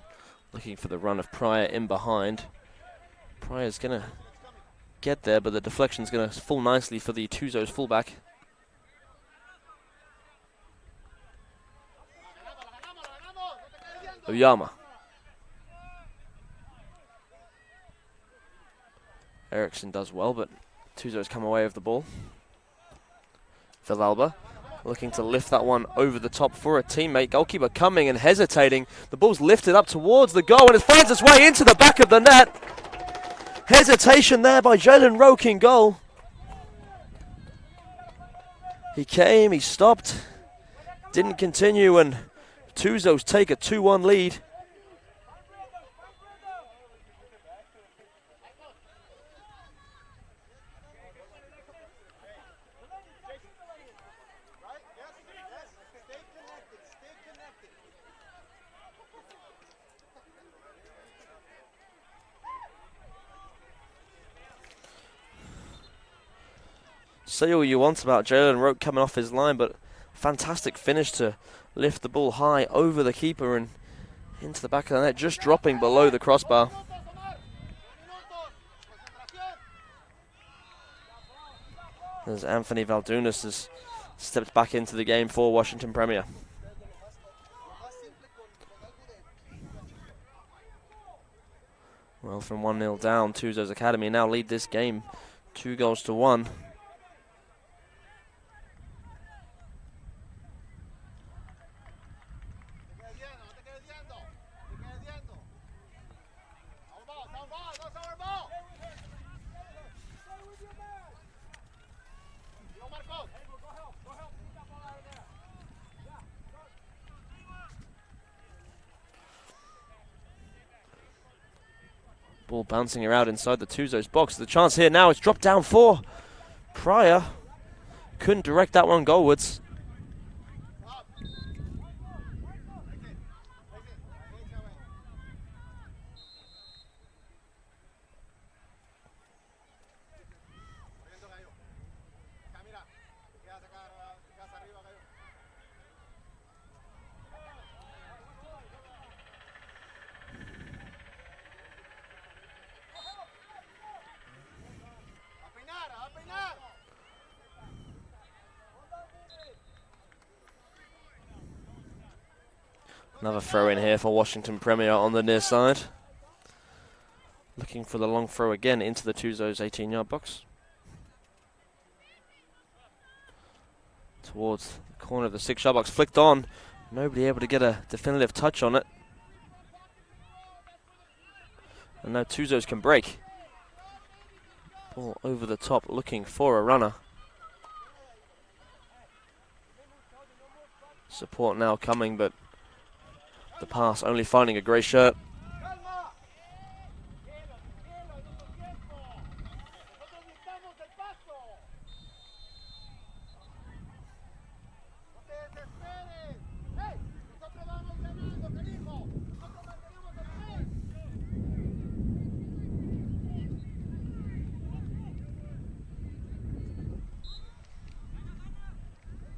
looking for the run of Pryor in behind. Pryor's going to get there, but the deflection's going to fall nicely for the Tuzos fullback. Oyama. Eriksson does well, but Tuzos come away with the ball. Villalba looking to lift that one over the top for a teammate. Goalkeeper coming and hesitating. The ball's lifted up towards the goal, and it finds its way into the back of the net. Hesitation there by Jalen Roque in goal. He came, he stopped, didn't continue, and Tuzos take a 2-1 lead. Say all you want about Jalen Roque coming off his line, but fantastic finish to lift the ball high over the keeper and into the back of the net, just dropping below the crossbar. As Anthony Valdunas has stepped back into the game for Washington Premier. Well, from 1-0 down, Tuzos Academy now lead this game 2-1. Ball bouncing around inside the Tuzos box. The chance here now is dropped down for Pryor. Couldn't direct that one goalwards. Another throw in here for Washington Premier on the near side. Looking for the long throw again into the Tuzos 18-yard box. Towards the corner of the 6-yard box, flicked on. Nobody able to get a definitive touch on it. And now Tuzos can break. Ball over the top, looking for a runner. Support now coming, but the pass only finding a grey shirt.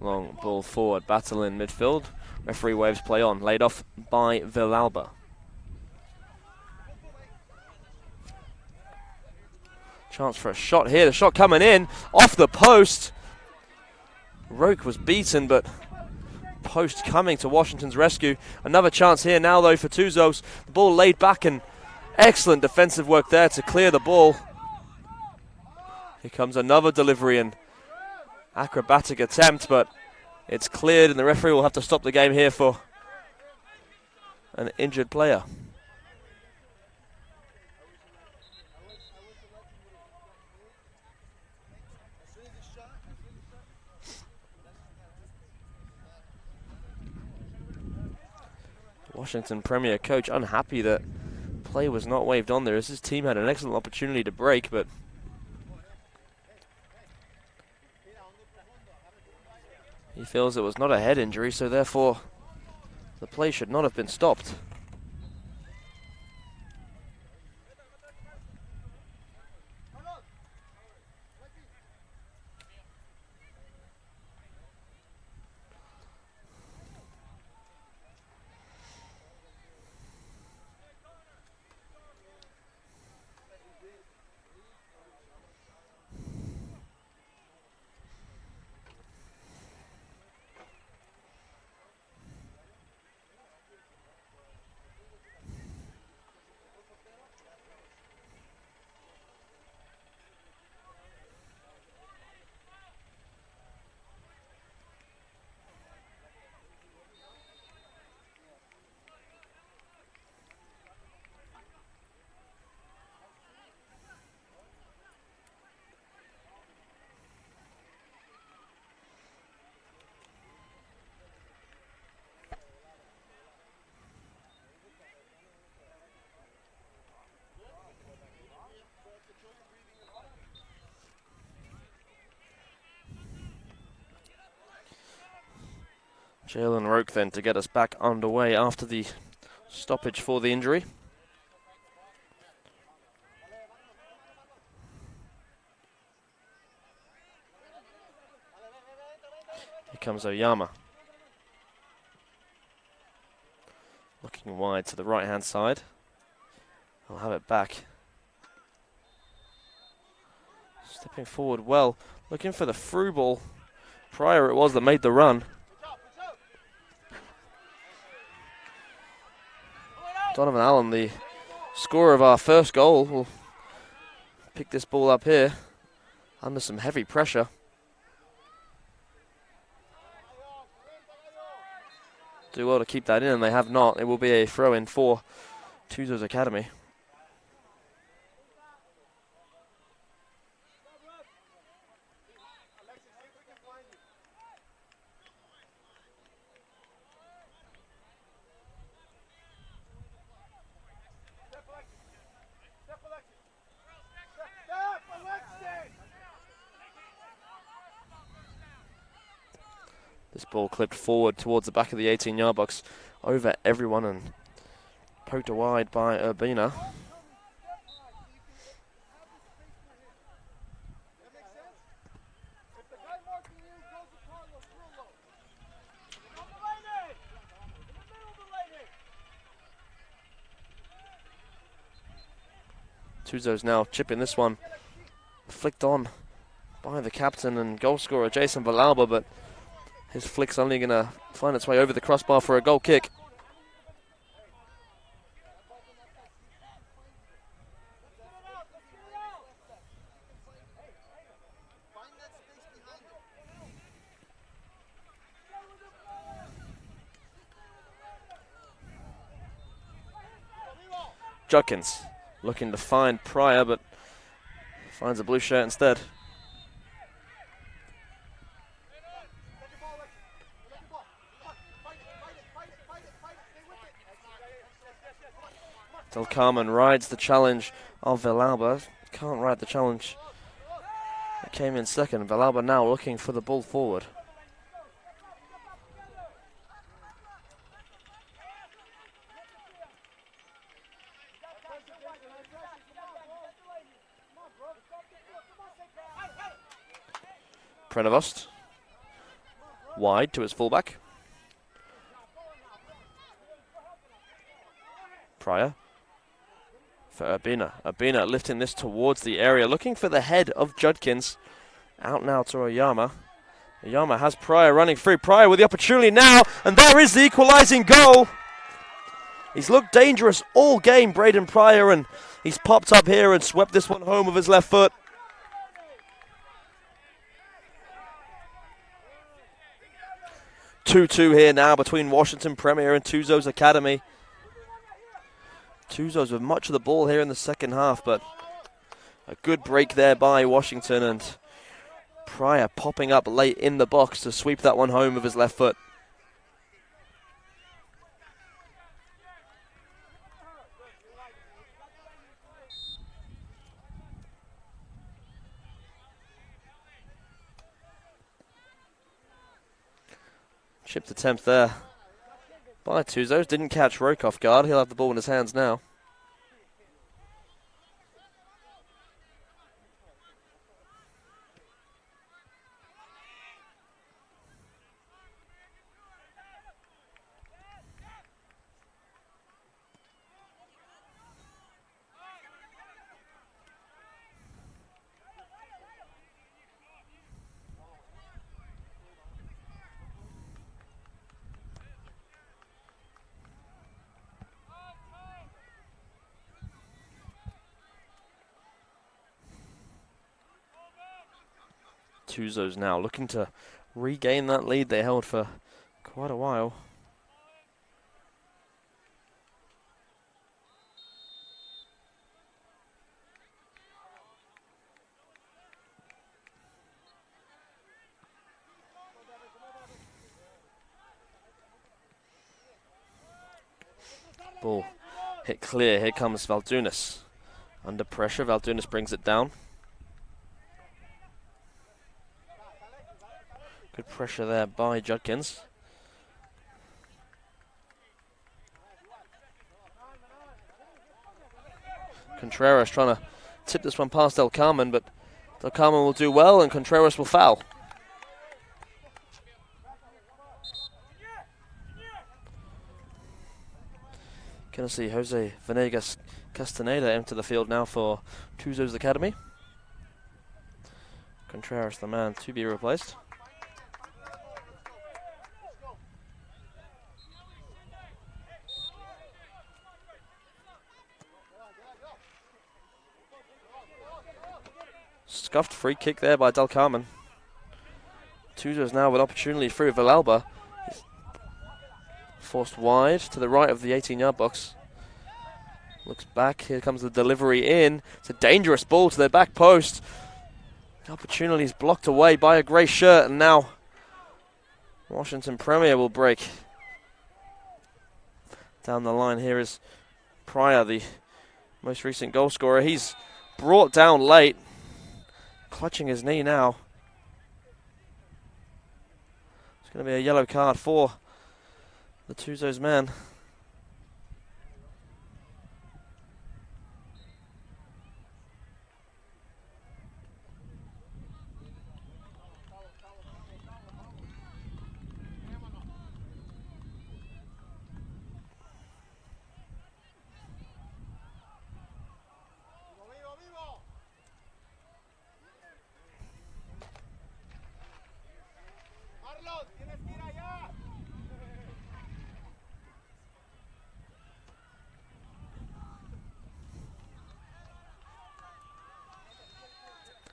Long ball forward, battle in midfield. Referee waves play on, laid off by Villalba. Chance for a shot here, the shot coming in, off the post. Roque was beaten, but post coming to Washington's rescue. Another chance here now though for Tuzos. The ball laid back and excellent defensive work there to clear the ball. Here comes another delivery and acrobatic attempt, but it's cleared and the referee will have to stop the game here for an injured player. Washington Premier coach unhappy that play was not waved on there as his team had an excellent opportunity to break, but he feels it was not a head injury, so therefore the play should not have been stopped. Jalen Roque then to get us back underway after the stoppage for the injury. Here comes Oyama. Looking wide to the right hand side. I'll have it back. Stepping forward well, looking for the through ball. Pryor it was that made the run. Donovan Allen, the scorer of our first goal, will pick this ball up here under some heavy pressure. Do well to keep that in, and they have not. It will be a throw-in for Tuzos Academy. This ball clipped forward towards the back of the 18-yard box, over everyone and poked wide by Urbina. Tuzos now chipping this one, flicked on by the captain and goal scorer Jason Villalba, but his flick's only going to find its way over the crossbar for a goal kick. Judkins looking to find Pryor, but finds a blue shirt instead. Del Carmen rides the challenge of Villalba. Can't ride the challenge. It came in second. Villalba now looking for the ball forward. Prevost wide to his fullback. Pryor for Urbina. Urbina lifting this towards the area, looking for the head of Judkins. Out now to Oyama. Oyama has Pryor running free. Pryor with the opportunity now, and there is the equalising goal. He's looked dangerous all game, Braden Pryor, and he's popped up here and swept this one home with his left foot. Two-two here now between Washington Premier and Tuzos Academy. Tuzos with much of the ball here in the second half, but a good break there by Washington, and Pryor popping up late in the box to sweep that one home with his left foot. Chipped attempt there by Tuzos. Didn't catch Roke off guard. He'll have the ball in his hands now. Tuzos now looking to regain that lead they held for quite a while. Ball hit clear. Here comes Valdunis. Under pressure, Valdunis brings it down. Good pressure there by Judkins. Contreras trying to tip this one past Del Carmen, but Del Carmen will do well and Contreras will foul. Gonna see Jose Venegas Castaneda enter the field now for Tuzos Academy. Contreras the man to be replaced. Scuffed free kick there by Del Carmen. Tuzos now with opportunity through Villalba. Forced wide to the right of the 18-yard box. Looks back, here comes the delivery in. It's a dangerous ball to their back post. The opportunity is blocked away by a grey shirt, and now Washington Premier will break. Down the line here is Pryor, the most recent goal scorer. He's brought down late. Clutching his knee now. It's going to be a yellow card for the Tuzos man.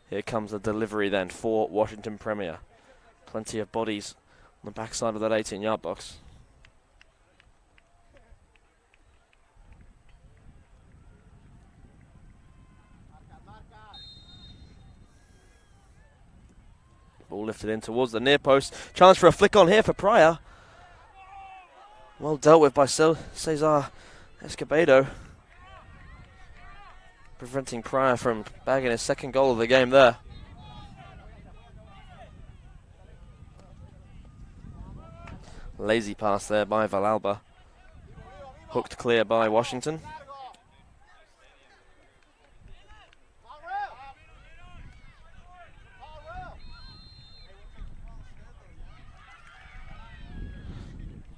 Here comes the delivery then for Washington Premier. Plenty of bodies on the backside of that 18-yard box. Ball lifted in towards the near post. Chance for a flick on here for Pryor. Well dealt with by Cesar Escobedo. Preventing Pryor from bagging his second goal of the game there. Lazy pass there by Villalba. Hooked clear by Washington.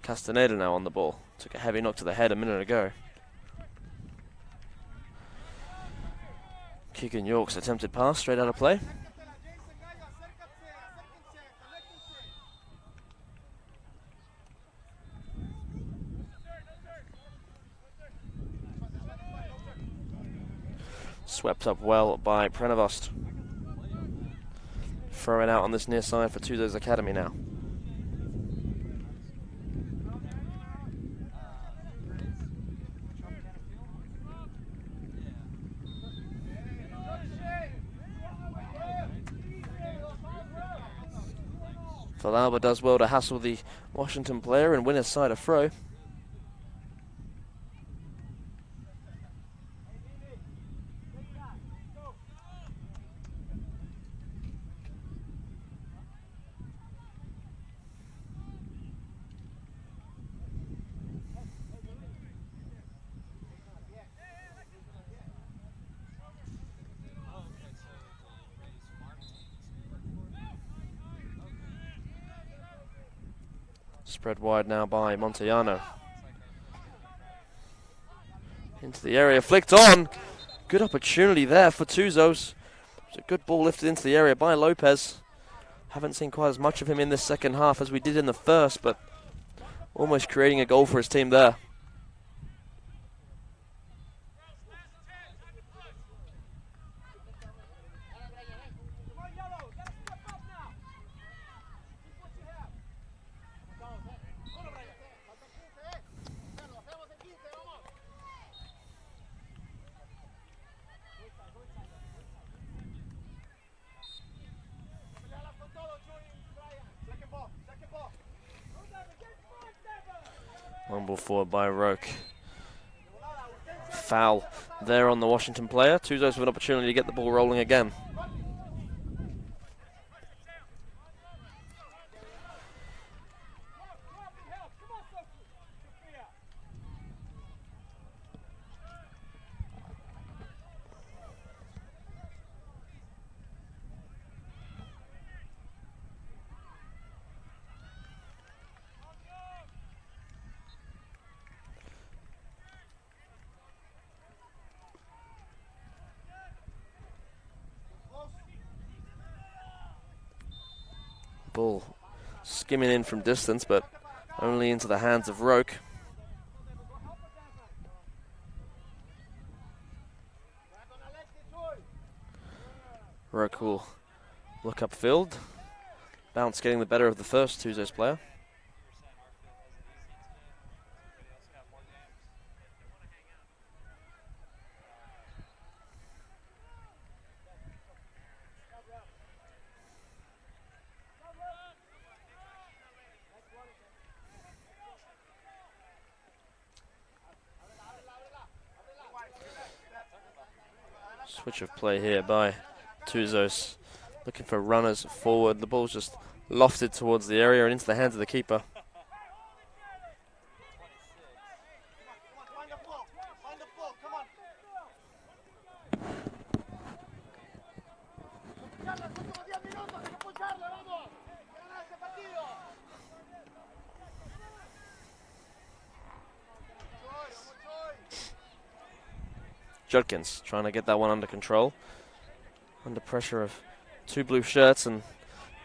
Castaneda now on the ball. Took a heavy knock to the head a minute ago. Keegan York's attempted pass straight out of play. Swept up well by Prenevost. Throwing out on this near side for Tuzos Academy now. Villalba does well to hassle the Washington player and win his side a throw. Spread wide now by Montellano. Into the area, flicked on. Good opportunity there for Tuzos. It's a good ball lifted into the area by Lopez. Haven't seen quite as much of him in this second half as we did in the first, but almost creating a goal for his team there. One ball forward by Roque. Foul there on the Washington player. Tuzos with an opportunity to get the ball rolling again. Ball skimming in from distance, but only into the hands of Roque. Roque will look upfield. Bounce getting the better of the first Tuzos player. Switch of play here by Tuzos. Looking for runners forward. The ball's just lofted towards the area and into the hands of the keeper. Judkins trying to get that one under control. Under pressure of two blue shirts, and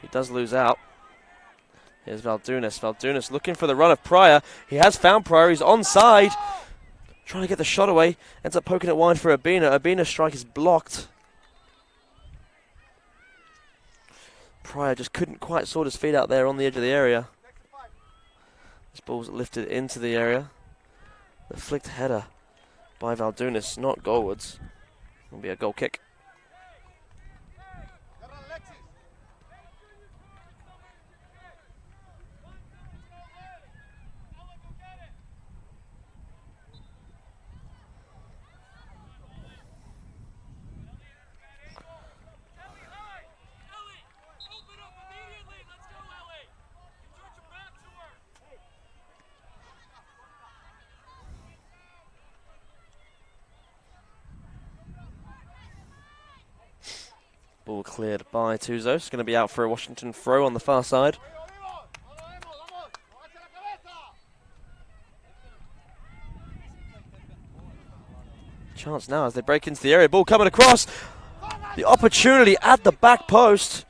he does lose out. Here's Valdunis. Valdunis looking for the run of Pryor. He has found Pryor. He's onside. Trying to get the shot away. Ends up poking it wide for Urbina. Urbina's strike is blocked. Pryor just couldn't quite sort his feet out there on the edge of the area. This ball's lifted into the area. The flicked header by Valdunis, not goalwards. Will be a goal kick. Ball cleared by Tuzos. Going to be out for a Washington throw on the far side. Chance now as they break into the area. Ball coming across. The opportunity at the back post.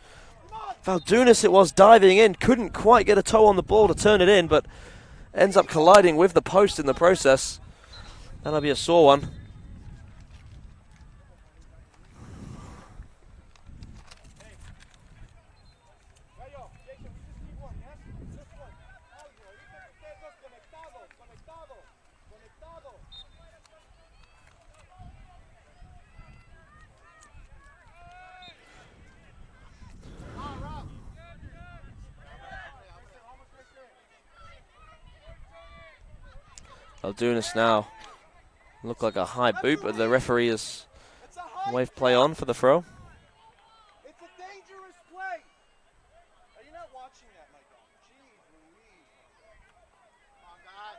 Valdunis it was diving in. Couldn't quite get a toe on the ball to turn it in, but ends up colliding with the post in the process. That'll be a sore one. Valdunis now look like a high boot, but the referee is wave play on for the throw. It's a dangerous play. Are you not watching that, my God? Jeez Louise. Come on, guys.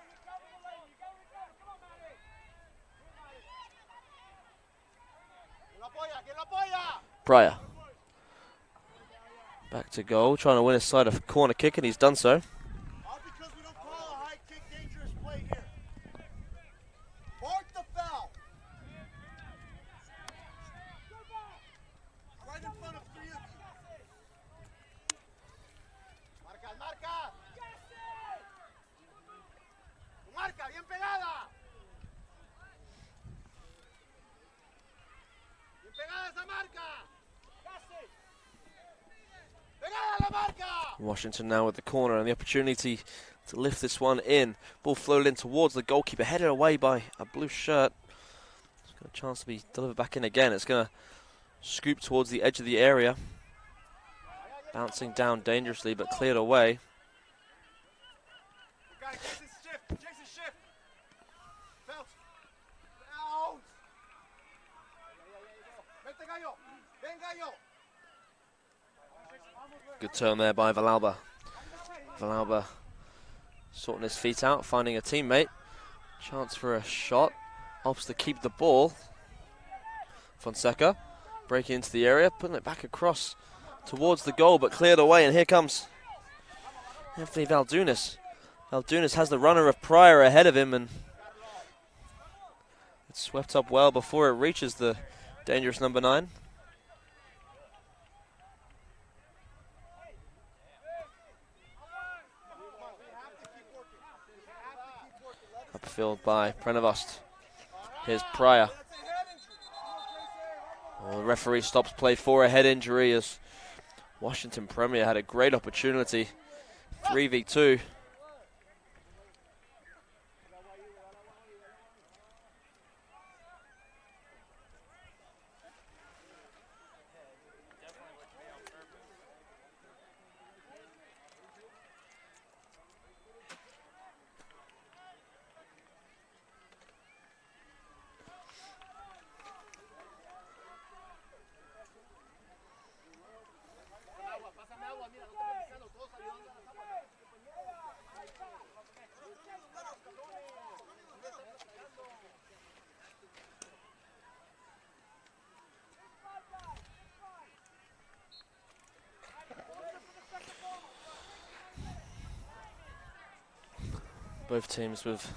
Pryor. Back to goal, trying to win his side of corner kick, and he's done so. All because we don't call a high kick dangerous play here. Mark the foul. Right in front of three of you. Marca, marca. Marca, bien pegada. Bien pegada esa marca. Washington now with the corner and the opportunity to lift this one in. Ball flowed in towards the goalkeeper, headed away by a blue shirt. It's got a chance to be delivered back in again. It's going to scoop towards the edge of the area. Bouncing down dangerously, but cleared away. Good turn there by Villalba. Villalba sorting his feet out, finding a teammate. Chance for a shot. Opts to keep the ball. Fonseca breaking into the area, putting it back across towards the goal, but cleared away. And here comes Anthony Valdunis. Valdunis has the runner of Pryor ahead of him, and it's swept up well before it reaches the dangerous number 9. Upfield by Prenevost. Here's Pryor. The referee stops play for a head injury as Washington Premier had a great opportunity. 3v2. Both teams with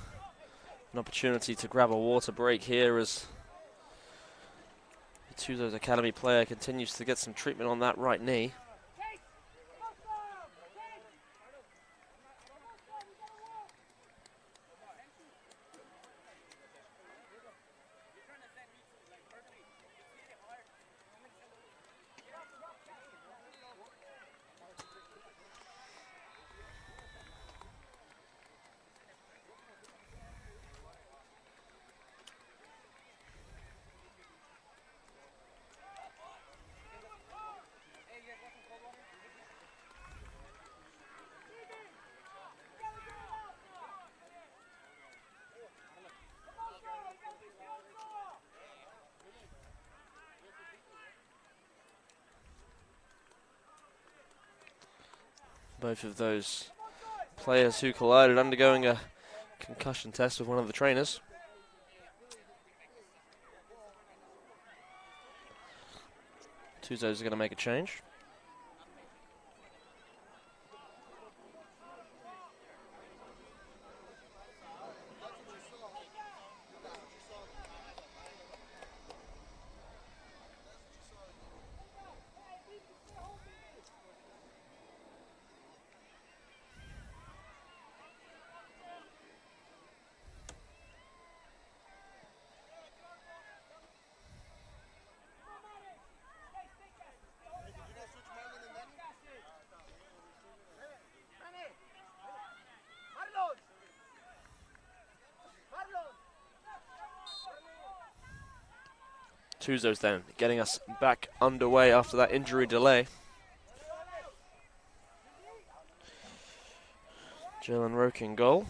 an opportunity to grab a water break here as the Tuzos Academy player continues to get some treatment on that right knee. Both of those players who collided undergoing a concussion test with one of the trainers. Tuzos are going to make a change. Tuzos then getting us back underway after that injury delay. Jalen Roque in goal.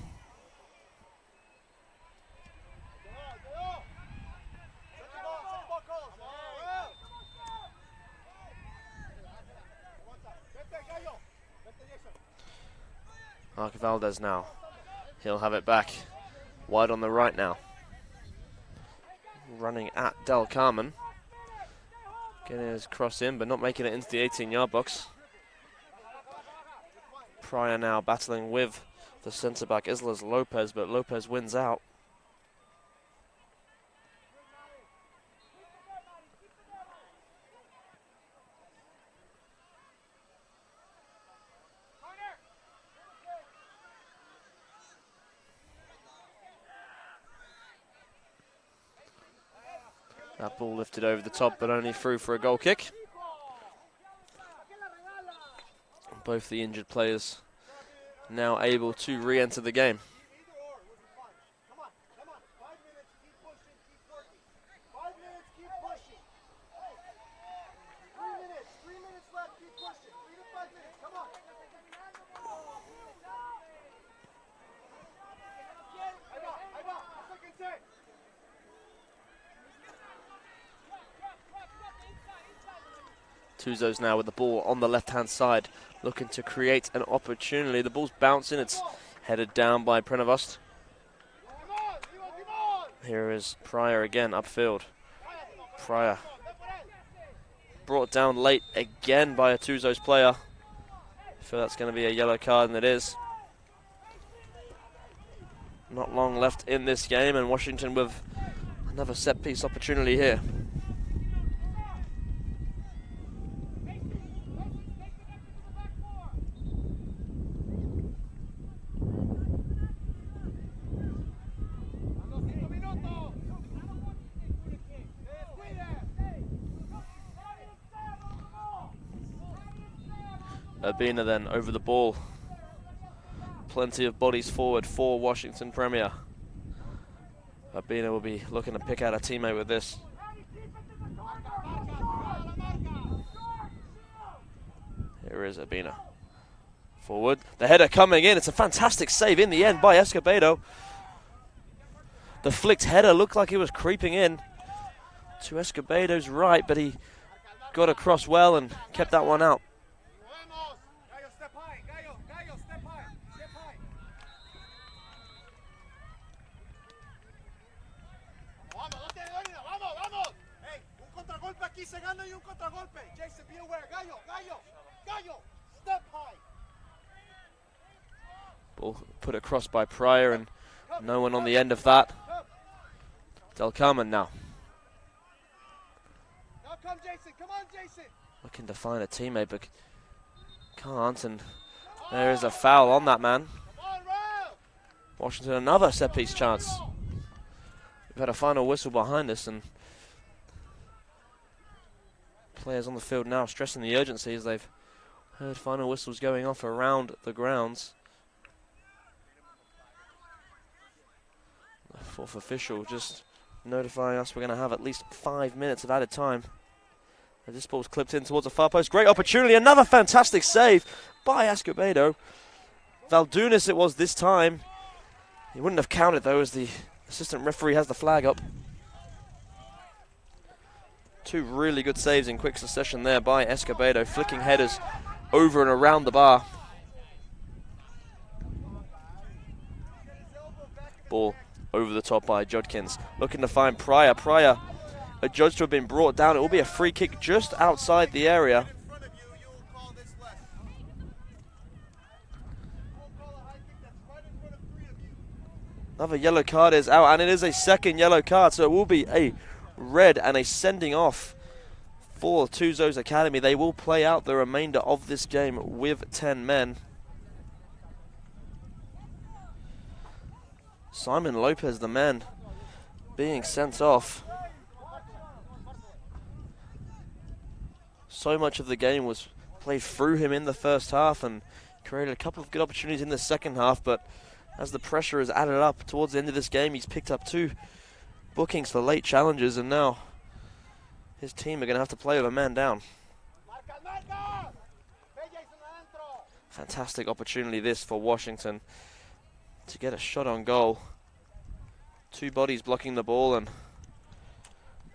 Mark Valdez now. He'll have it back. Wide on the right now. Running at Del Carmen. Getting his cross in, but not making it into the 18-yard box. Pryor now battling with the centre-back Islas Lopez, but Lopez wins out. That ball lifted over the top, but only through for a goal kick. Both the injured players now able to re-enter the game. Tuzos now with the ball on the left-hand side, looking to create an opportunity. The ball's bouncing, it's headed down by Prenevost. Here is Pryor again, upfield. Pryor brought down late again by a Tuzos player. I feel that's going to be a yellow card, and it is. Not long left in this game, and Washington with another set-piece opportunity here. Urbina then over the ball. Plenty of bodies forward for Washington Premier. Urbina will be looking to pick out a teammate with this. Here is Urbina. Forward. The header coming in. It's a fantastic save in the end by Escobedo. The flicked header looked like it was creeping in to Escobedo's right, but he got across well and kept that one out. Jason, be aware. Gallo, Gallo, Gallo, step high. Ball put across by Pryor, and no one on the end of that. Del Carmen now. Now come, Jason. Come on, Jason. Looking to find a teammate, but can't, and there is a foul on that man. Washington another set-piece chance. We've had a final whistle behind us, and players on the field now stressing the urgency as they've heard final whistles going off around the grounds. The fourth official just notifying us we're going to have at least 5 minutes of added time. As this ball's clipped in towards the far post. Great opportunity. Another fantastic save by Escobedo. Valdunis it was this time. He wouldn't have counted though, as the assistant referee has the flag up. Two really good saves in quick succession there by Escobedo, flicking headers over and around the bar. Ball over the top by Jodkins, looking to find Pryor. Pryor adjudged to have been brought down. It will be a free kick just outside the area. Another yellow card is out, and it is a second yellow card, so it will be a red and a sending off for Tuzos Academy. They will play out the remainder of this game with 10 men. Simon Lopez, the man, being sent off. So much of the game was played through him in the first half and created a couple of good opportunities in the second half, but as the pressure is added up towards the end of this game, he's picked up 2 bookings for late challenges, and now his team are going to have to play with a man down. Fantastic opportunity this for Washington to get a shot on goal. 2 bodies blocking the ball, and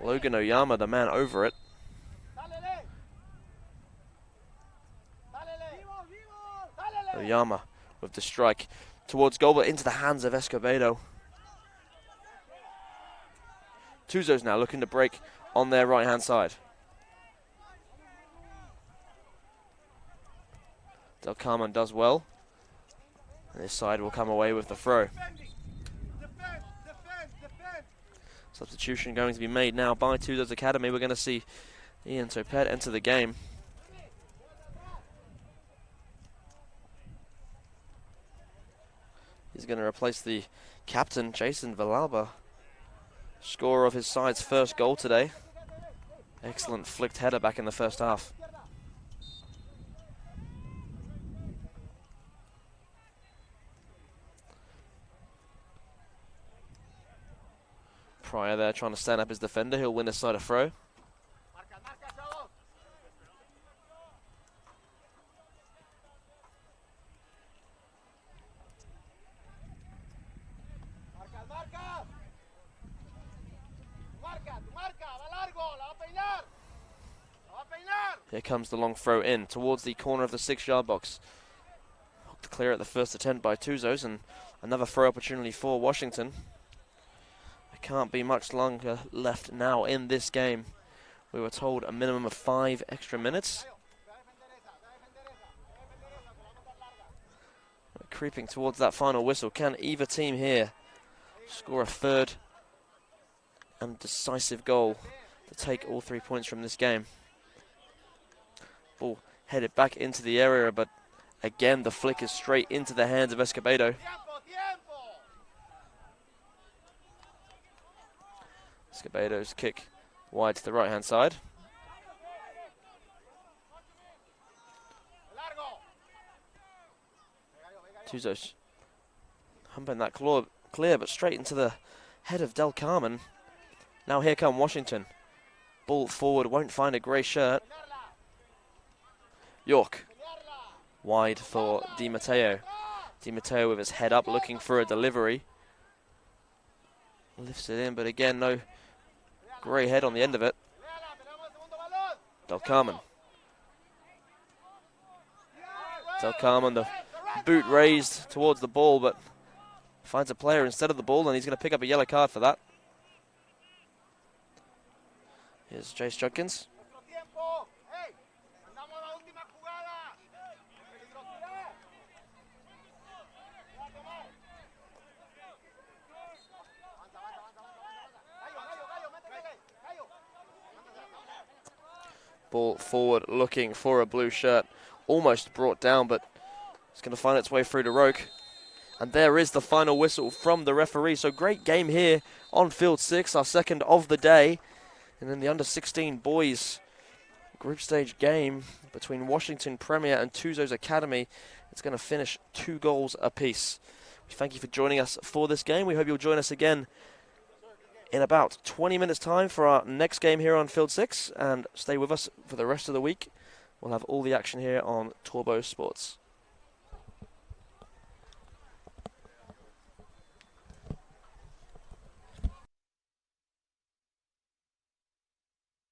Logan Oyama, the man over it. Oyama with the strike towards goal, but into the hands of Escobedo. Tuzos now looking to break on their right-hand side. Del Carmen does well. And this side will come away with the throw. Substitution going to be made now by Tuzos Academy. We're going to see Ian Topet enter the game. He's going to replace the captain, Jason Villalba, scorer of his side's first goal today. Excellent flicked header back in the first half. Pryor there trying to stand up his defender. He'll win a side of throw. Here comes the long throw in towards the corner of the 6-yard box. Hooked clear at the first attempt by Tuzos, and another throw opportunity for Washington. There can't be much longer left now in this game. We were told a minimum of 5 extra minutes. We're creeping towards that final whistle. Can either team here score a third and decisive goal to take all 3 points from this game? Ball headed back into the area, but again the flick is straight into the hands of Escobedo. Escobedo's kick wide to the right hand side. Tuzos humping that claw clear, but straight into the head of Del Carmen. Now here come Washington. Ball forward, won't find a grey shirt. York, wide for Di Matteo. Di Matteo with his head up, looking for a delivery. Lifts it in, but again, no grey head on the end of it. Del Carmen. Del Carmen, the boot raised towards the ball, but finds a player instead of the ball, and he's going to pick up a yellow card for that. Here's Jace Judkins. Ball forward, looking for a blue shirt. Almost brought down, but it's going to find its way through to Roke. And there is the final whistle from the referee. So great game here on Field 6, our second of the day. And then the under-16 boys group stage game between Washington Premier and Tuzos Academy. It's going to finish 2 goals apiece. We thank you for joining us for this game. We hope you'll join us again in about 20 minutes' time for our next game here on Field 6. And stay with us for the rest of the week. We'll have all the action here on Turbo Sports.